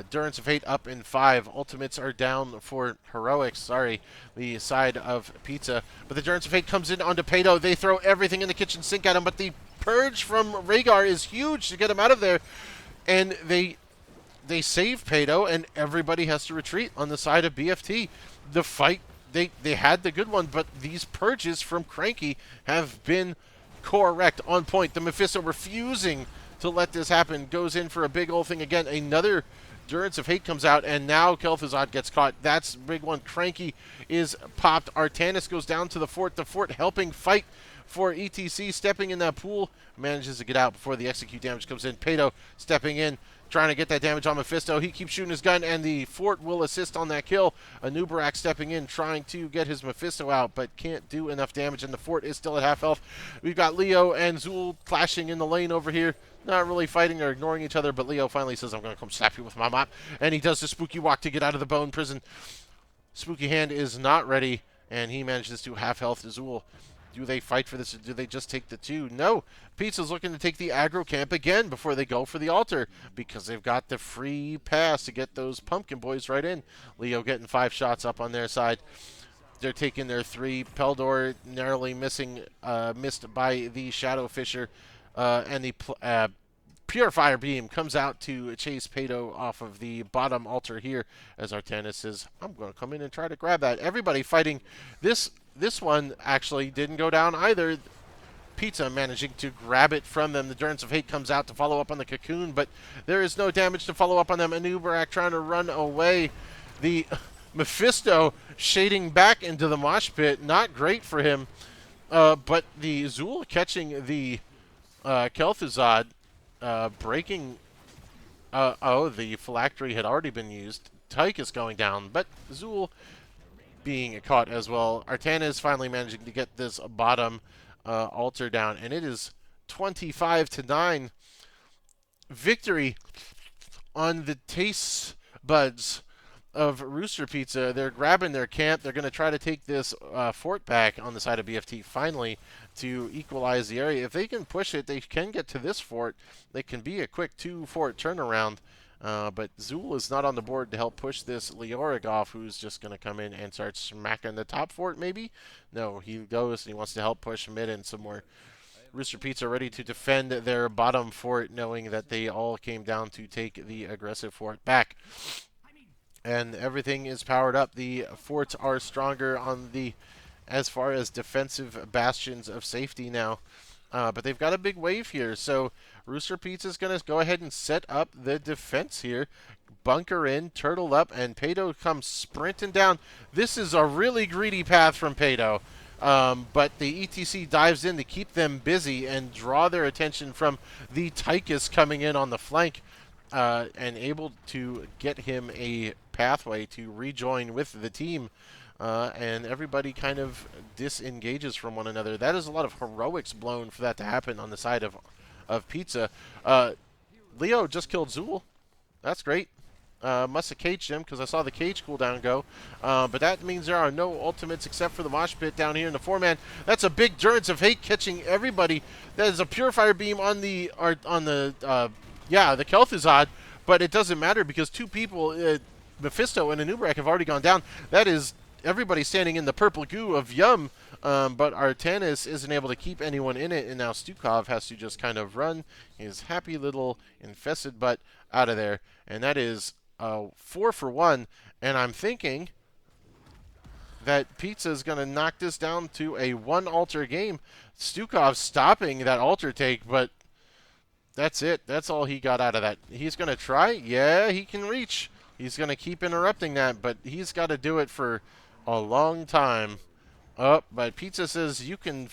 Durance of Hate up in 5. Ultimates are down for Heroics. Sorry, the side of Pizza. But the Durance of Hate comes in onto Pato. They throw everything in the kitchen sink at him, but the purge from Rhaegar is huge to get him out of there. And they save Pato, and everybody has to retreat on the side of BFT. The fight, they had the good one, but these purges from Cranky have been correct, on point. The Mephisto refusing to let this happen, goes in for a big old thing again. Another Durance of Hate comes out, and now Kel'Thuzad gets caught. That's a big one. Cranky is popped. Artanis goes down to the fort. The fort helping fight for ETC, stepping in that pool, manages to get out before the execute damage comes in. Pato stepping in, trying to get that damage on Mephisto. He keeps shooting his gun, and the fort will assist on that kill. Anubarak stepping in, trying to get his Mephisto out, but can't do enough damage, and the fort is still at half health. We've got Leo and Zool clashing in the lane over here. Not really fighting or ignoring each other, but Leo finally says, I'm going to come slap you with my mop. And he does the spooky walk to get out of the bone prison. Spooky Hand is not ready, and he manages to half health Zool. Do they fight for this, or do they just take the 2? No. Pizza's looking to take the aggro camp again before they go for the altar, because they've got the free pass to get those pumpkin boys right in. Leo getting 5 shots up on their side. They're taking their 3. Peldor narrowly missed by the Shadow Fisher, and the Purifier Beam comes out to chase Pato off of the bottom altar here, as Artanis says, I'm going to come in and try to grab that. Everybody fighting. This one actually didn't go down either. Pizza managing to grab it from them. The Durance of Hate comes out to follow up on the Cocoon, but there is no damage to follow up on them. Anubarak trying to run away. The Mephisto shading back into the mosh pit. Not great for him. But the Zool catching the Kel'Thuzad, breaking. The phylactery had already been used. Tyke is going down, but Zool being caught as well. Artana is finally managing to get this bottom altar down, and it is 25-9. Victory on the taste buds of Rooster Pizza. They're grabbing their camp. They're going to try to take this fort back on the side of BFT finally to equalize the area. If they can push it, they can get to this fort. They can be a quick 2-fort turnaround. But Zool is not on the board to help push this Leoric off, who's just going to come in and start smacking the top fort, maybe? No, he goes and he wants to help push mid and some more. Rooster Pizza ready to defend their bottom fort, knowing that they all came down to take the aggressive fort back. And everything is powered up. The forts are stronger on the, as far as defensive bastions of safety now. But they've got a big wave here, so Rooster Pizza is going to go ahead and set up the defense here. Bunker in, turtle up, and Pato comes sprinting down. This is a really greedy path from Pato. But the ETC dives in to keep them busy and draw their attention from the Tychus coming in on the flank, and able to get him a pathway to rejoin with the team. And everybody kind of disengages from one another. That is a lot of heroics blown for that to happen on the side of Pizza. Leo just killed Zool. That's great. Must have caged him because I saw the cage cooldown go. But that means there are no ultimates except for the mosh pit down here in the 4-man. That's a big Durance of Hate catching everybody. That is a Purifier Beam on the Kel'Thuzad, but it doesn't matter because 2 people, Mephisto and Anubarak, have already gone down. That is everybody standing in the purple goo of Yum, but Artanis isn't able to keep anyone in it, and now Stukov has to just kind of run his happy little infested butt out of there, and that is 4 for 1, and I'm thinking that Pizza is going to knock this down to a 1 altar game. Stukov stopping that altar take, but that's it. That's all he got out of that. He's going to try. Yeah, he can reach. He's going to keep interrupting that, but he's got to do it for a long time. But Pizza says you can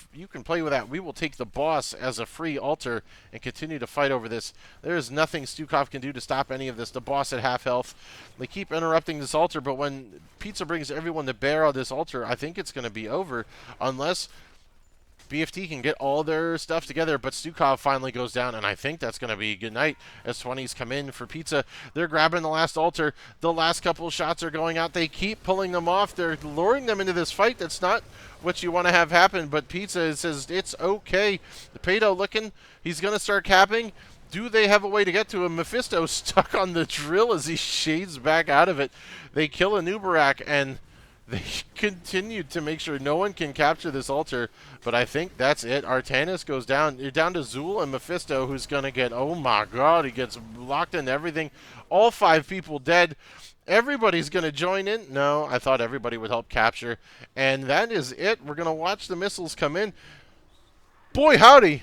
play with that. We will take the boss as a free altar and continue to fight over this. There is nothing Stukov can do to stop any of this. The boss at half health. They keep interrupting this altar, but when Pizza brings everyone to bear on this altar, I think it's going to be over unless BFT can get all their stuff together, but Stukov finally goes down, and I think that's going to be good night as 20s come in for Pizza. They're grabbing the last altar. The last couple of shots are going out. They keep pulling them off. They're luring them into this fight that's not what you want to have happen, but Pizza says it's okay. The Pato looking. He's going to start capping. Do they have a way to get to him? Mephisto stuck on the drill as he shades back out of it. They kill Anubarak, and they continued to make sure no one can capture this altar, but I think that's it. Artanis goes down. You're down to Zool and Mephisto, who's going to get, oh my god, he gets locked into everything. All 5 people dead. Everybody's going to join in. No, I thought everybody would help capture. And that is it. We're going to watch the missiles come in. Boy, howdy.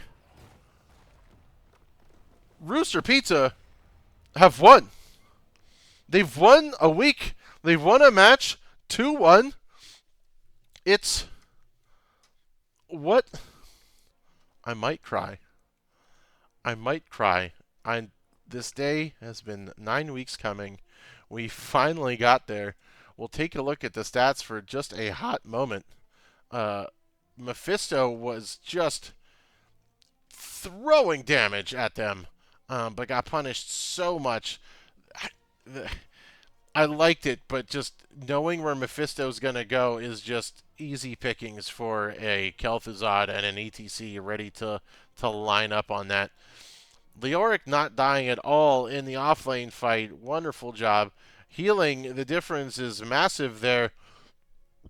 Rooster Pizza have won. They've won a week. They've won a match. 2-1. It's what? I might cry. I might cry. This day has been 9 weeks coming. We finally got there. We'll take a look at the stats for just a hot moment. Uh, Mephisto was just throwing damage at them, but got punished so much. I liked it, but just knowing where Mephisto's going to go is just easy pickings for a Kel'Thuzad and an ETC ready to line up on that. Leoric not dying at all in the off lane fight. Wonderful job. Healing, the difference is massive there.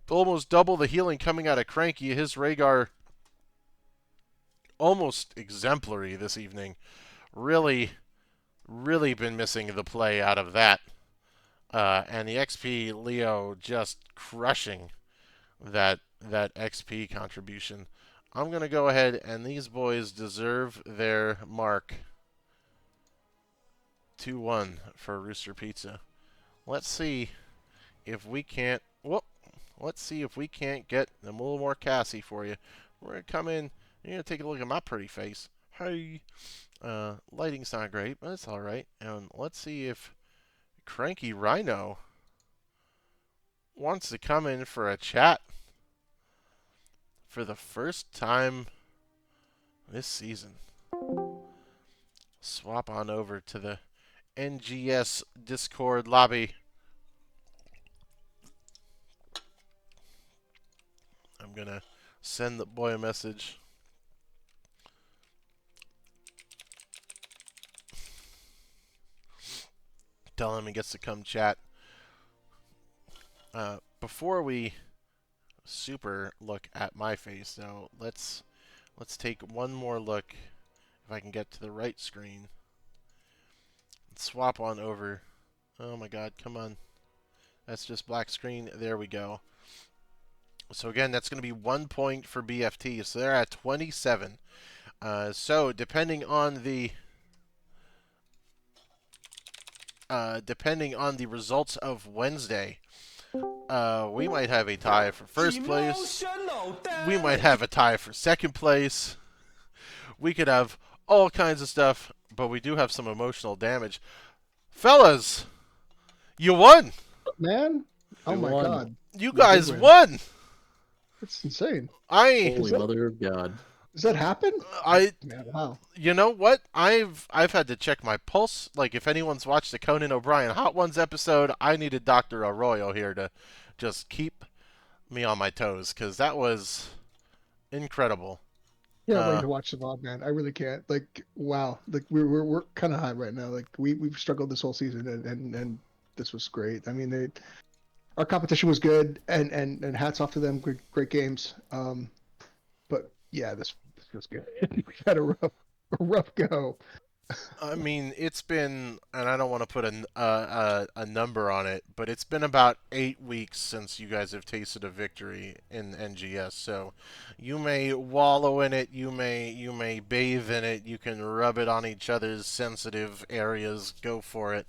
Almost double the healing coming out of Cranky. His Rhaegar almost exemplary this evening. Really, really been missing the play out of that. And the XP Leo just crushing that XP contribution. I'm gonna go ahead, and these boys deserve their mark. 2-1 for Rooster Pizza. Let's see if we can't. Well, let's see if we can't get them a little more Cassie for you. We're gonna come in. You're gonna take a look at my pretty face. Hey, lighting's not great, but it's all right. And let's see if Cranky Rhino wants to come in for a chat for the first time this season. Swap on over to the NGS Discord lobby. I'm going to send the boy a message. Tell him he gets to come chat. Before we super look at my face, though, let's take one more look. If I can get to the right screen. Swap on over. Oh my god, come on. That's just black screen. There we go. So again, that's going to be 1 point for BFT. So they're at 27. So depending on the results of Wednesday, we might have a tie for first place. We might have a tie for second place. We could have all kinds of stuff, but we do have some emotional damage. Fellas, you won! Man, oh my god. You guys won! That's insane. Holy mother of God. Does that happen? Man, wow. You know what? I've had to check my pulse. Like, if anyone's watched the Conan O'Brien Hot Ones episode, I needed Dr. Arroyo here to just keep me on my toes, because that was incredible. Yeah, waiting to watch the VOD, man. I really can't. Like, wow. Like, we're kind of high right now. Like, we've struggled this whole season, and this was great. I mean, our competition was good, and hats off to them. Great games. But yeah, this was good. We've had a rough go. I mean, it's been, and I don't want to put a number on it, but it's been about 8 weeks since you guys have tasted a victory in NGS. So you may wallow in it, you may bathe in it, you can rub it on each other's sensitive areas. Go for it.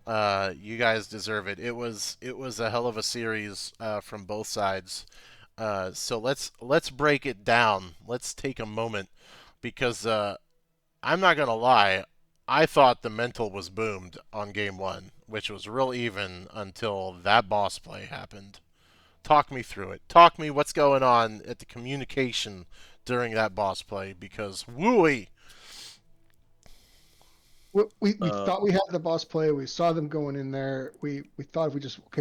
You guys deserve it. It was a hell of a series from both sides. So let's break it down. Let's take a moment, because I'm not gonna lie, I thought the mental was boomed on game 1, which was real even until that boss play happened. Talk me through it. Talk me what's going on at the communication during that boss play, because wooey. We thought we had the boss play. We saw them going in there. We thought if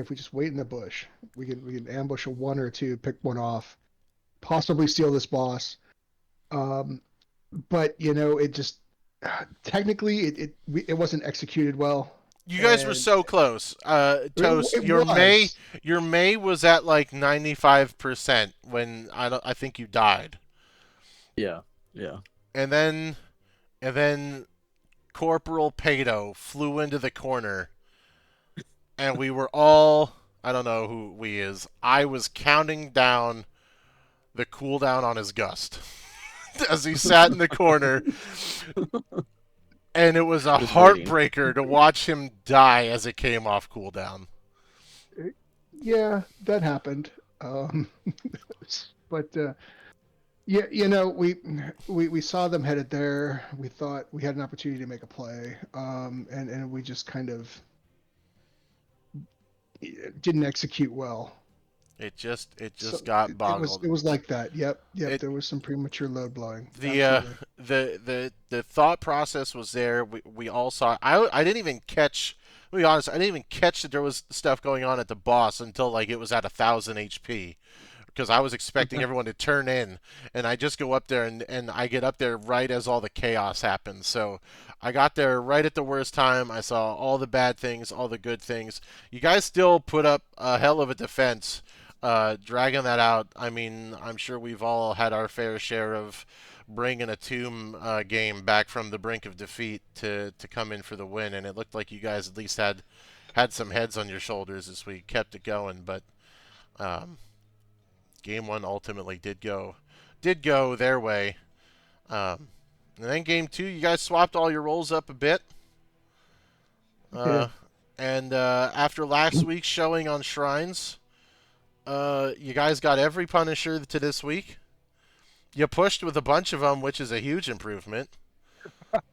we just wait in the bush, we can ambush a 1 or 2, pick one off, possibly steal this boss. But you know, it just technically it wasn't executed well. You guys were so close. Toast, your May was at like 95% when I think you died. Yeah. And then Corporal Pato flew into the corner, and we were all, I don't know who we is. I was counting down the cooldown on his gust as he sat in the corner. And it was a heartbreaker to watch him die as it came off cooldown. Yeah, that happened. But Yeah, we saw them headed there. We thought we had an opportunity to make a play, and we just kind of didn't execute well. It just So got it boggled. was like that. Yep. It There was some premature load blowing. the Absolutely. the thought process was there. We all saw. I didn't even catch. To be honest, I didn't even catch that there was stuff going on at the boss until like it was at 1,000 HP. Because I was expecting everyone to turn in, and I just go up there and I get up there right as all the chaos happens. So I got there right at the worst time. I saw all the bad things, all the good things. You guys still put up a hell of a defense, dragging that out. I mean, I'm sure we've all had our fair share of bringing a tomb game back from the brink of defeat to come in for the win, and it looked like you guys at least had some heads on your shoulders as we kept it going, but. Um, Game one ultimately did go their way. And then game two, you guys swapped all your roles up a bit. Yeah. And after last week's showing on shrines, you guys got every Punisher to this week. You pushed with a bunch of them, which is a huge improvement.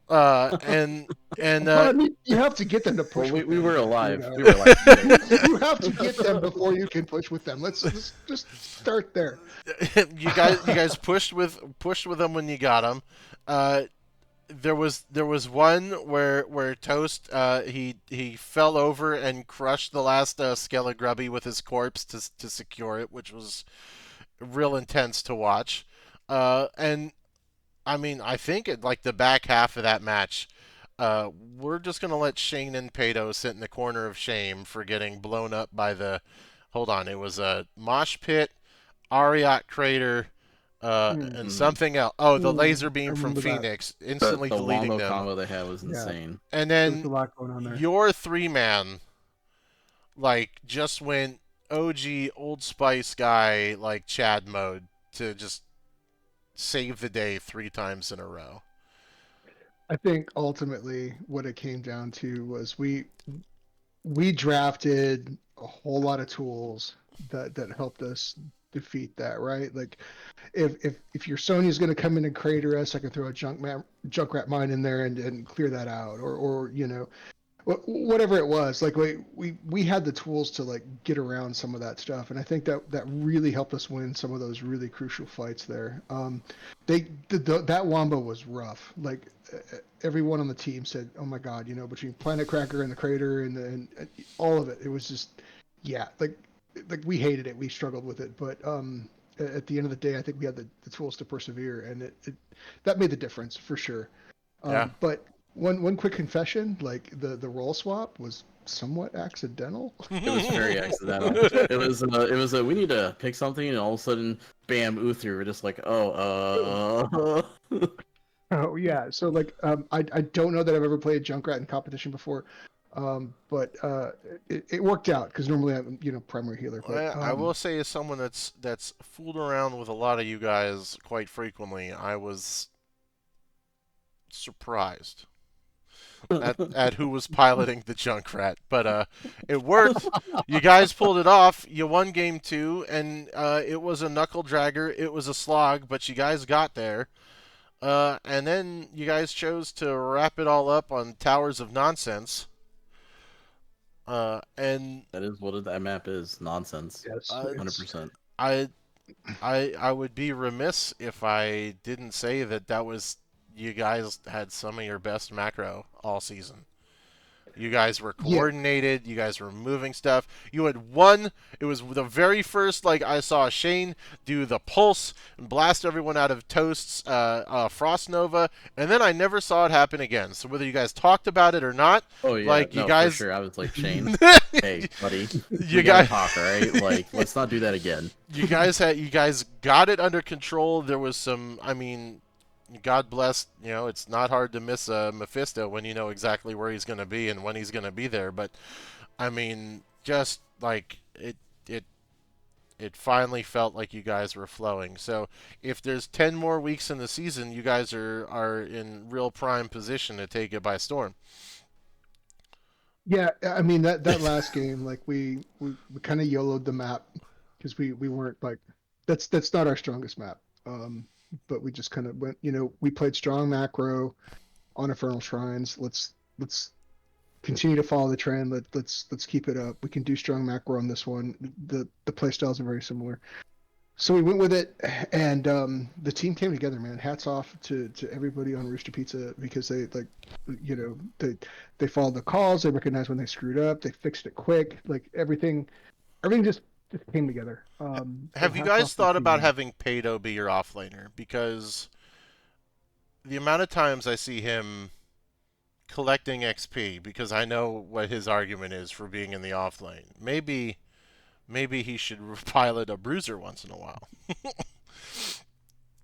And But I mean, you have to get them to Well, push. we with were them, alive. you know? We were alive. You have to get them before you can push with them. Let's just start there. you guys pushed with them when you got them. There was one where Toast he fell over and crushed the last Skelegrubby with his corpse to secure it, which was real intense to watch. And I mean, I think at like the back half of that match, we're just gonna let Shane and Pato sit in the corner of shame for getting blown up by the. Hold on, it was a mosh pit, Ariat crater, and Mm, something else. Oh, the laser I beam from remember that. Phoenix, The instantly the deleting wombo them. combo they had was Yeah, insane. And there was a then lot going on there. your three-man like just went OG Old Spice guy like Chad mode to just save the day three times in a row. I think ultimately what it came down to was we drafted a whole lot of tools that helped us defeat that, right? Like if your Sonya's going to come in and crater us, I can throw a junkrat mine in there and clear that out, or whatever it was. Like we had the tools to like get around some of that stuff, and I think that really helped us win some of those really crucial fights there. That Wombo was rough. Like everyone on the team said, "Oh my God," between Planet Cracker and the crater and all of it, it was just yeah, like we hated it, we struggled with it, but at the end of the day, I think we had the tools to persevere, and it that made the difference for sure. Yeah. But one quick confession, like the role swap was somewhat accidental. It was very accidental. It was we need to pick something, and all of a sudden, bam, Uther. We're just like, Oh yeah, so like I don't know that I've ever played Junkrat in competition before, but it worked out because normally I'm primary healer, but I will say, as someone that's fooled around with a lot of you guys quite frequently, I was surprised at who was piloting the Junkrat. But it worked. You guys pulled it off. You won game two, and it was a knuckle dragger. It was a slog, but you guys got there. And then you guys chose to wrap it all up on Towers of Nonsense. And that is what that map is. Nonsense. yes, 100%. I I would be remiss if I didn't say that was you guys had some of your best macro all season. You guys were yeah, coordinated. You guys were moving stuff. You had one. It was the very first. Like I saw Shane do the pulse and blast everyone out of Toast's Frost Nova, and then I never saw it happen again. So whether you guys talked about it or not, Oh yeah, like you no, for guys, sure. I was like, Shane, hey, buddy, you we gotta guys, talk, all right? Like, let's not do that again. you guys got it under control. There was some. I mean, God bless, it's not hard to miss Mephisto when you know exactly where he's going to be and when he's going to be there. But I mean, just like it finally felt like you guys were flowing. So if there's 10 more weeks in the season, you guys are in real prime position to take it by storm. yeah. I mean that last game, like we kind of YOLO'd the map because we weren't like that's not our strongest map. but we just kind of went. We played strong macro on Infernal Shrines. Let's continue to follow the trend. Let's keep it up. We can do strong macro on this one. The play styles are very similar. So we went with it, and the team came together, man. Hats off to everybody on Rooster Pizza because they followed the calls. They recognized when they screwed up. They fixed it quick. Like everything just came together. So Have you hats guys off to the thought team, about man. having Pato be your offlaner? Because the amount of times I see him collecting XP, because I know what his argument is for being in the off lane. Maybe he should pilot a bruiser once in a while.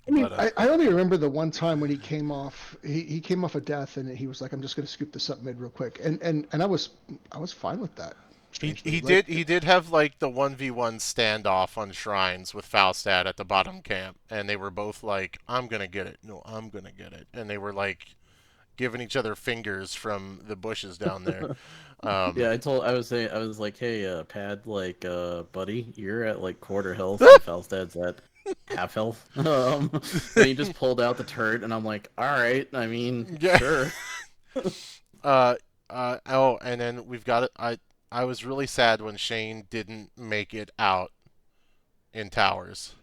I mean, But I only remember the one time when he came off. He came off a death, and he was like, "I'm just going to scoop this up mid real quick," and I was fine with that. he Strangely, he like did he did have like the 1v1 standoff on shrines with Falstad at the bottom camp, and they were both like, "I'm gonna get it. No, I'm gonna get it," and they were like giving each other fingers from the bushes down there. Um, Yeah, I was like, hey, Pad, like, buddy, you're at like quarter health and Falstad's at half health. And he just pulled out the turret, and I'm like, all right, I mean, yeah. sure. Uh, oh, and then we've got it. I was really sad when Shane didn't make it out in towers.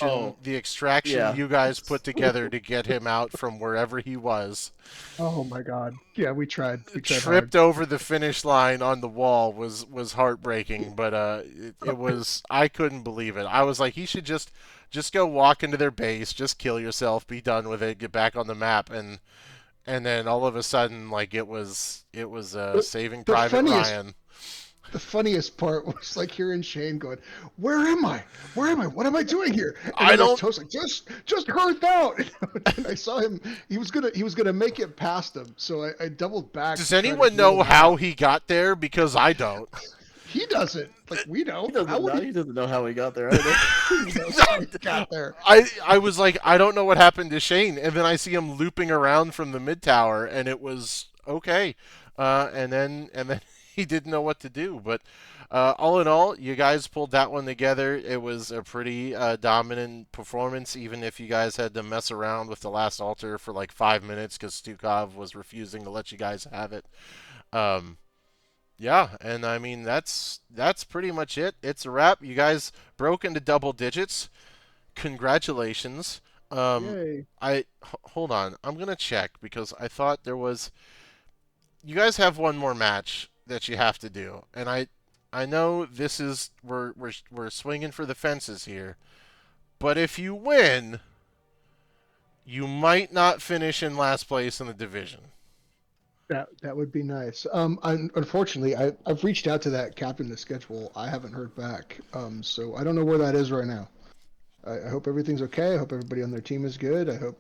Oh, The extraction yeah. you guys put together to get him out from wherever he was, oh my god, yeah, we tried hard. tripped over the finish line on the wall was heartbreaking. But it was, I couldn't believe it. I was like, he should just go walk into their base, just kill yourself, be done with it, get back on the map, and then all of a sudden, like it was The, Saving the Private funniest Ryan. the funniest part was like hearing Shane going, "Where am I? Where am I? What am I doing here?" And I then there's don't. Toast like, "Just heard out." And I saw him. He was gonna make it past him. So I doubled back Does to try to anyone heal know him how out. he got there? Because I don't. He doesn't. Like we He don't. How doesn't would know. he? He doesn't know how he got there either. He knows how he got there. I was like, I don't know what happened to Shane, and then I see him looping around from the mid tower, and it was okay. And then he didn't know what to do. But all in all, you guys pulled that one together. It was a pretty dominant performance, even if you guys had to mess around with the last altar for like 5 minutes because Stukov was refusing to let you guys have it. Um, yeah, and I mean that's pretty much it. It's a wrap. You guys broke into double digits. Congratulations. Yay! Hold on. I'm gonna check because I thought there was. You guys have one more match that you have to do, and I know this is we're swinging for the fences here, but if you win, you might not finish in last place in the division. That would be nice. Unfortunately, I've reached out to that captain to schedule. I haven't heard back. So I don't know where that is right now. I hope everything's okay. I hope everybody on their team is good. I hope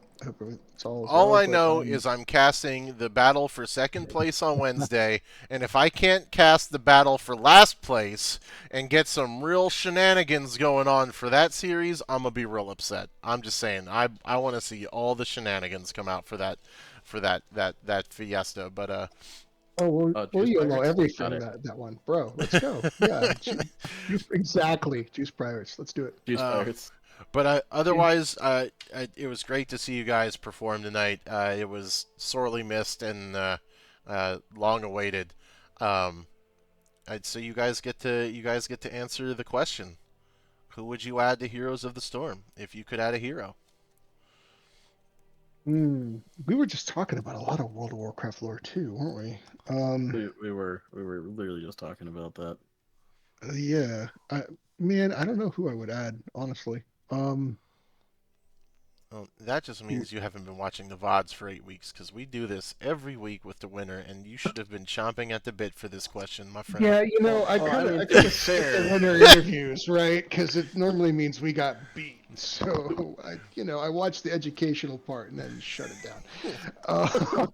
it's all as All well. I But know is I'm casting the battle for second place on Wednesday, and if I can't cast the battle for last place and get some real shenanigans going on for that series, I'm gonna be real upset. I'm just saying, I want to see all the shenanigans come out for that fiesta. But oh, we'll Juice YOLO Pirates? Got everything it. that one, bro. Let's go. Yeah, exactly. Juice Pirates. Let's do it. Juice um, Pirates. but Yeah. otherwise, it was great to see you guys perform tonight. It was sorely missed and long awaited. Um, so you guys get to answer the question: who would you add to Heroes of the Storm if you could add a hero? Hmm. We were just talking about a lot of World of Warcraft lore too, weren't we? We were literally just talking about that. Yeah. Man, I don't know who I would add, honestly. Um, Well, that just means you haven't been watching the VODs for 8 weeks, because we do this every week with the winner, and you should have been chomping at the bit for this question, my friend. yeah, Well, I I kind of mean, I to kind be of skip the fair, winter interviews, right? Because it normally means we got beat. So I watch the educational part and then shut it down. Uh,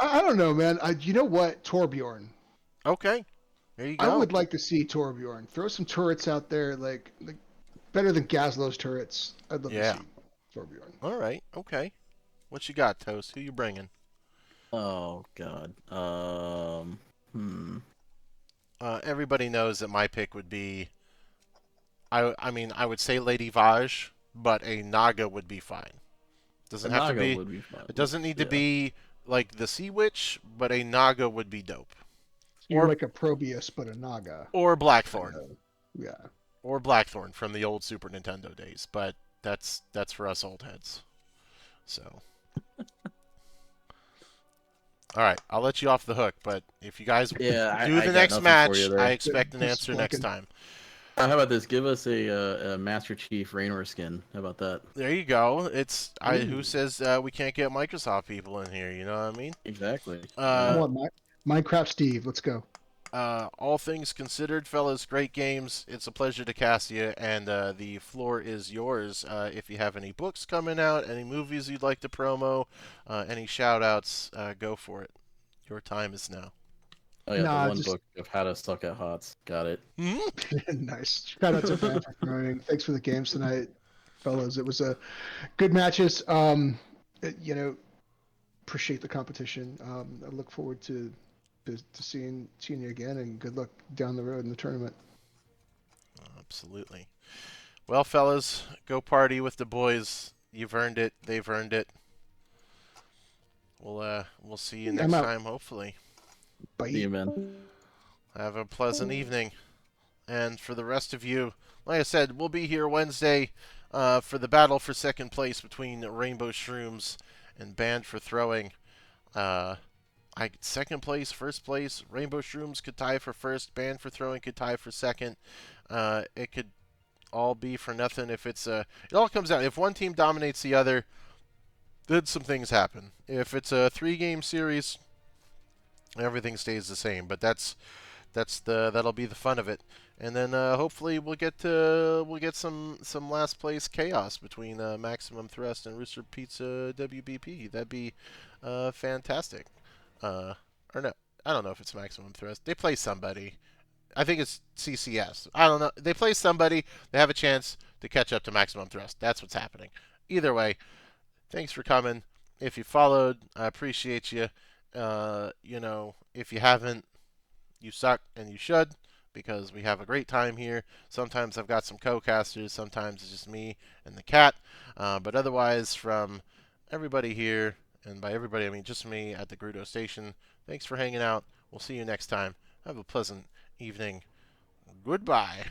I don't know, man. You know what, Torbjorn? Okay, there you I go. would like to see Torbjorn throw some turrets out there, like better than Gazlo's turrets. I'd love to Yeah. see Torbjorn. All right. Okay. What you got, Toast? Who you bringing? oh god. Hmm. Everybody knows that my pick would be I mean, I would say Lady Vaj, but a Naga would be fine. A Doesn't have to Naga be. would be fun. It doesn't need to Yeah. be like the Sea Witch, but a Naga would be dope. You're Or like a Probius, but a Naga. or Kind Blackthorn. of. Yeah. Or Blackthorn from the old Super Nintendo days, but that's for us old heads. So, all right, I'll let you off the hook. But if you guys Yeah, do I the got next nothing for you match, I there. expect an This is answer next blanking. time. How about this? Give us a Master Chief Raynor skin. How about that? There you go. It's who Ooh. says we can't get Microsoft people in here? You know what I mean? Exactly. I Uh, want Minecraft Steve. Let's go. all things considered, fellas, great games. It's a pleasure to cast you, and the floor is yours. If you have any books coming out, any movies you'd like to promo, any shout outs, go for it. Your time is now. Oh yeah, the Nah, one just book of how to suck at hots. Got it. nice. Shout out to Bam for throwing. Thanks for the games tonight, fellas. It was a good matches. You know, appreciate the competition. I look forward to seeing you again, and good luck down the road in the tournament. Absolutely. Well, fellas, go party with the boys. You've earned it. They've earned it. We'll see you I'm next out. time, hopefully. See Bye. you, man. Have a pleasant evening. And for the rest of you, like I said, we'll be here Wednesday for the battle for second place between Rainbow Shrooms and Band for Throwing. Uh, second place, first place, Rainbow Shrooms could tie for first, Band for Throwing could tie for second. It could all be for nothing if it's a. It all comes out. If one team dominates the other, then some things happen. If it's a 3-game series, everything stays the same. But that'll be the fun of it. And then hopefully we'll get some last place chaos between Maximum Thrust and Rooster Pizza WBP. That'd be fantastic. Or no, I don't know if it's Maximum Thrust. They play somebody. I think it's CCS. I don't know. They play somebody. They have a chance to catch up to Maximum Thrust. That's what's happening. Either way, thanks for coming. If you followed, I appreciate you. If you haven't, you suck and you should, because we have a great time here. Sometimes I've got some co-casters, sometimes it's just me and the cat. But otherwise, from everybody here, and by everybody I mean just me at the Grudo Station, thanks for hanging out. We'll see you next time. Have a pleasant evening. Goodbye.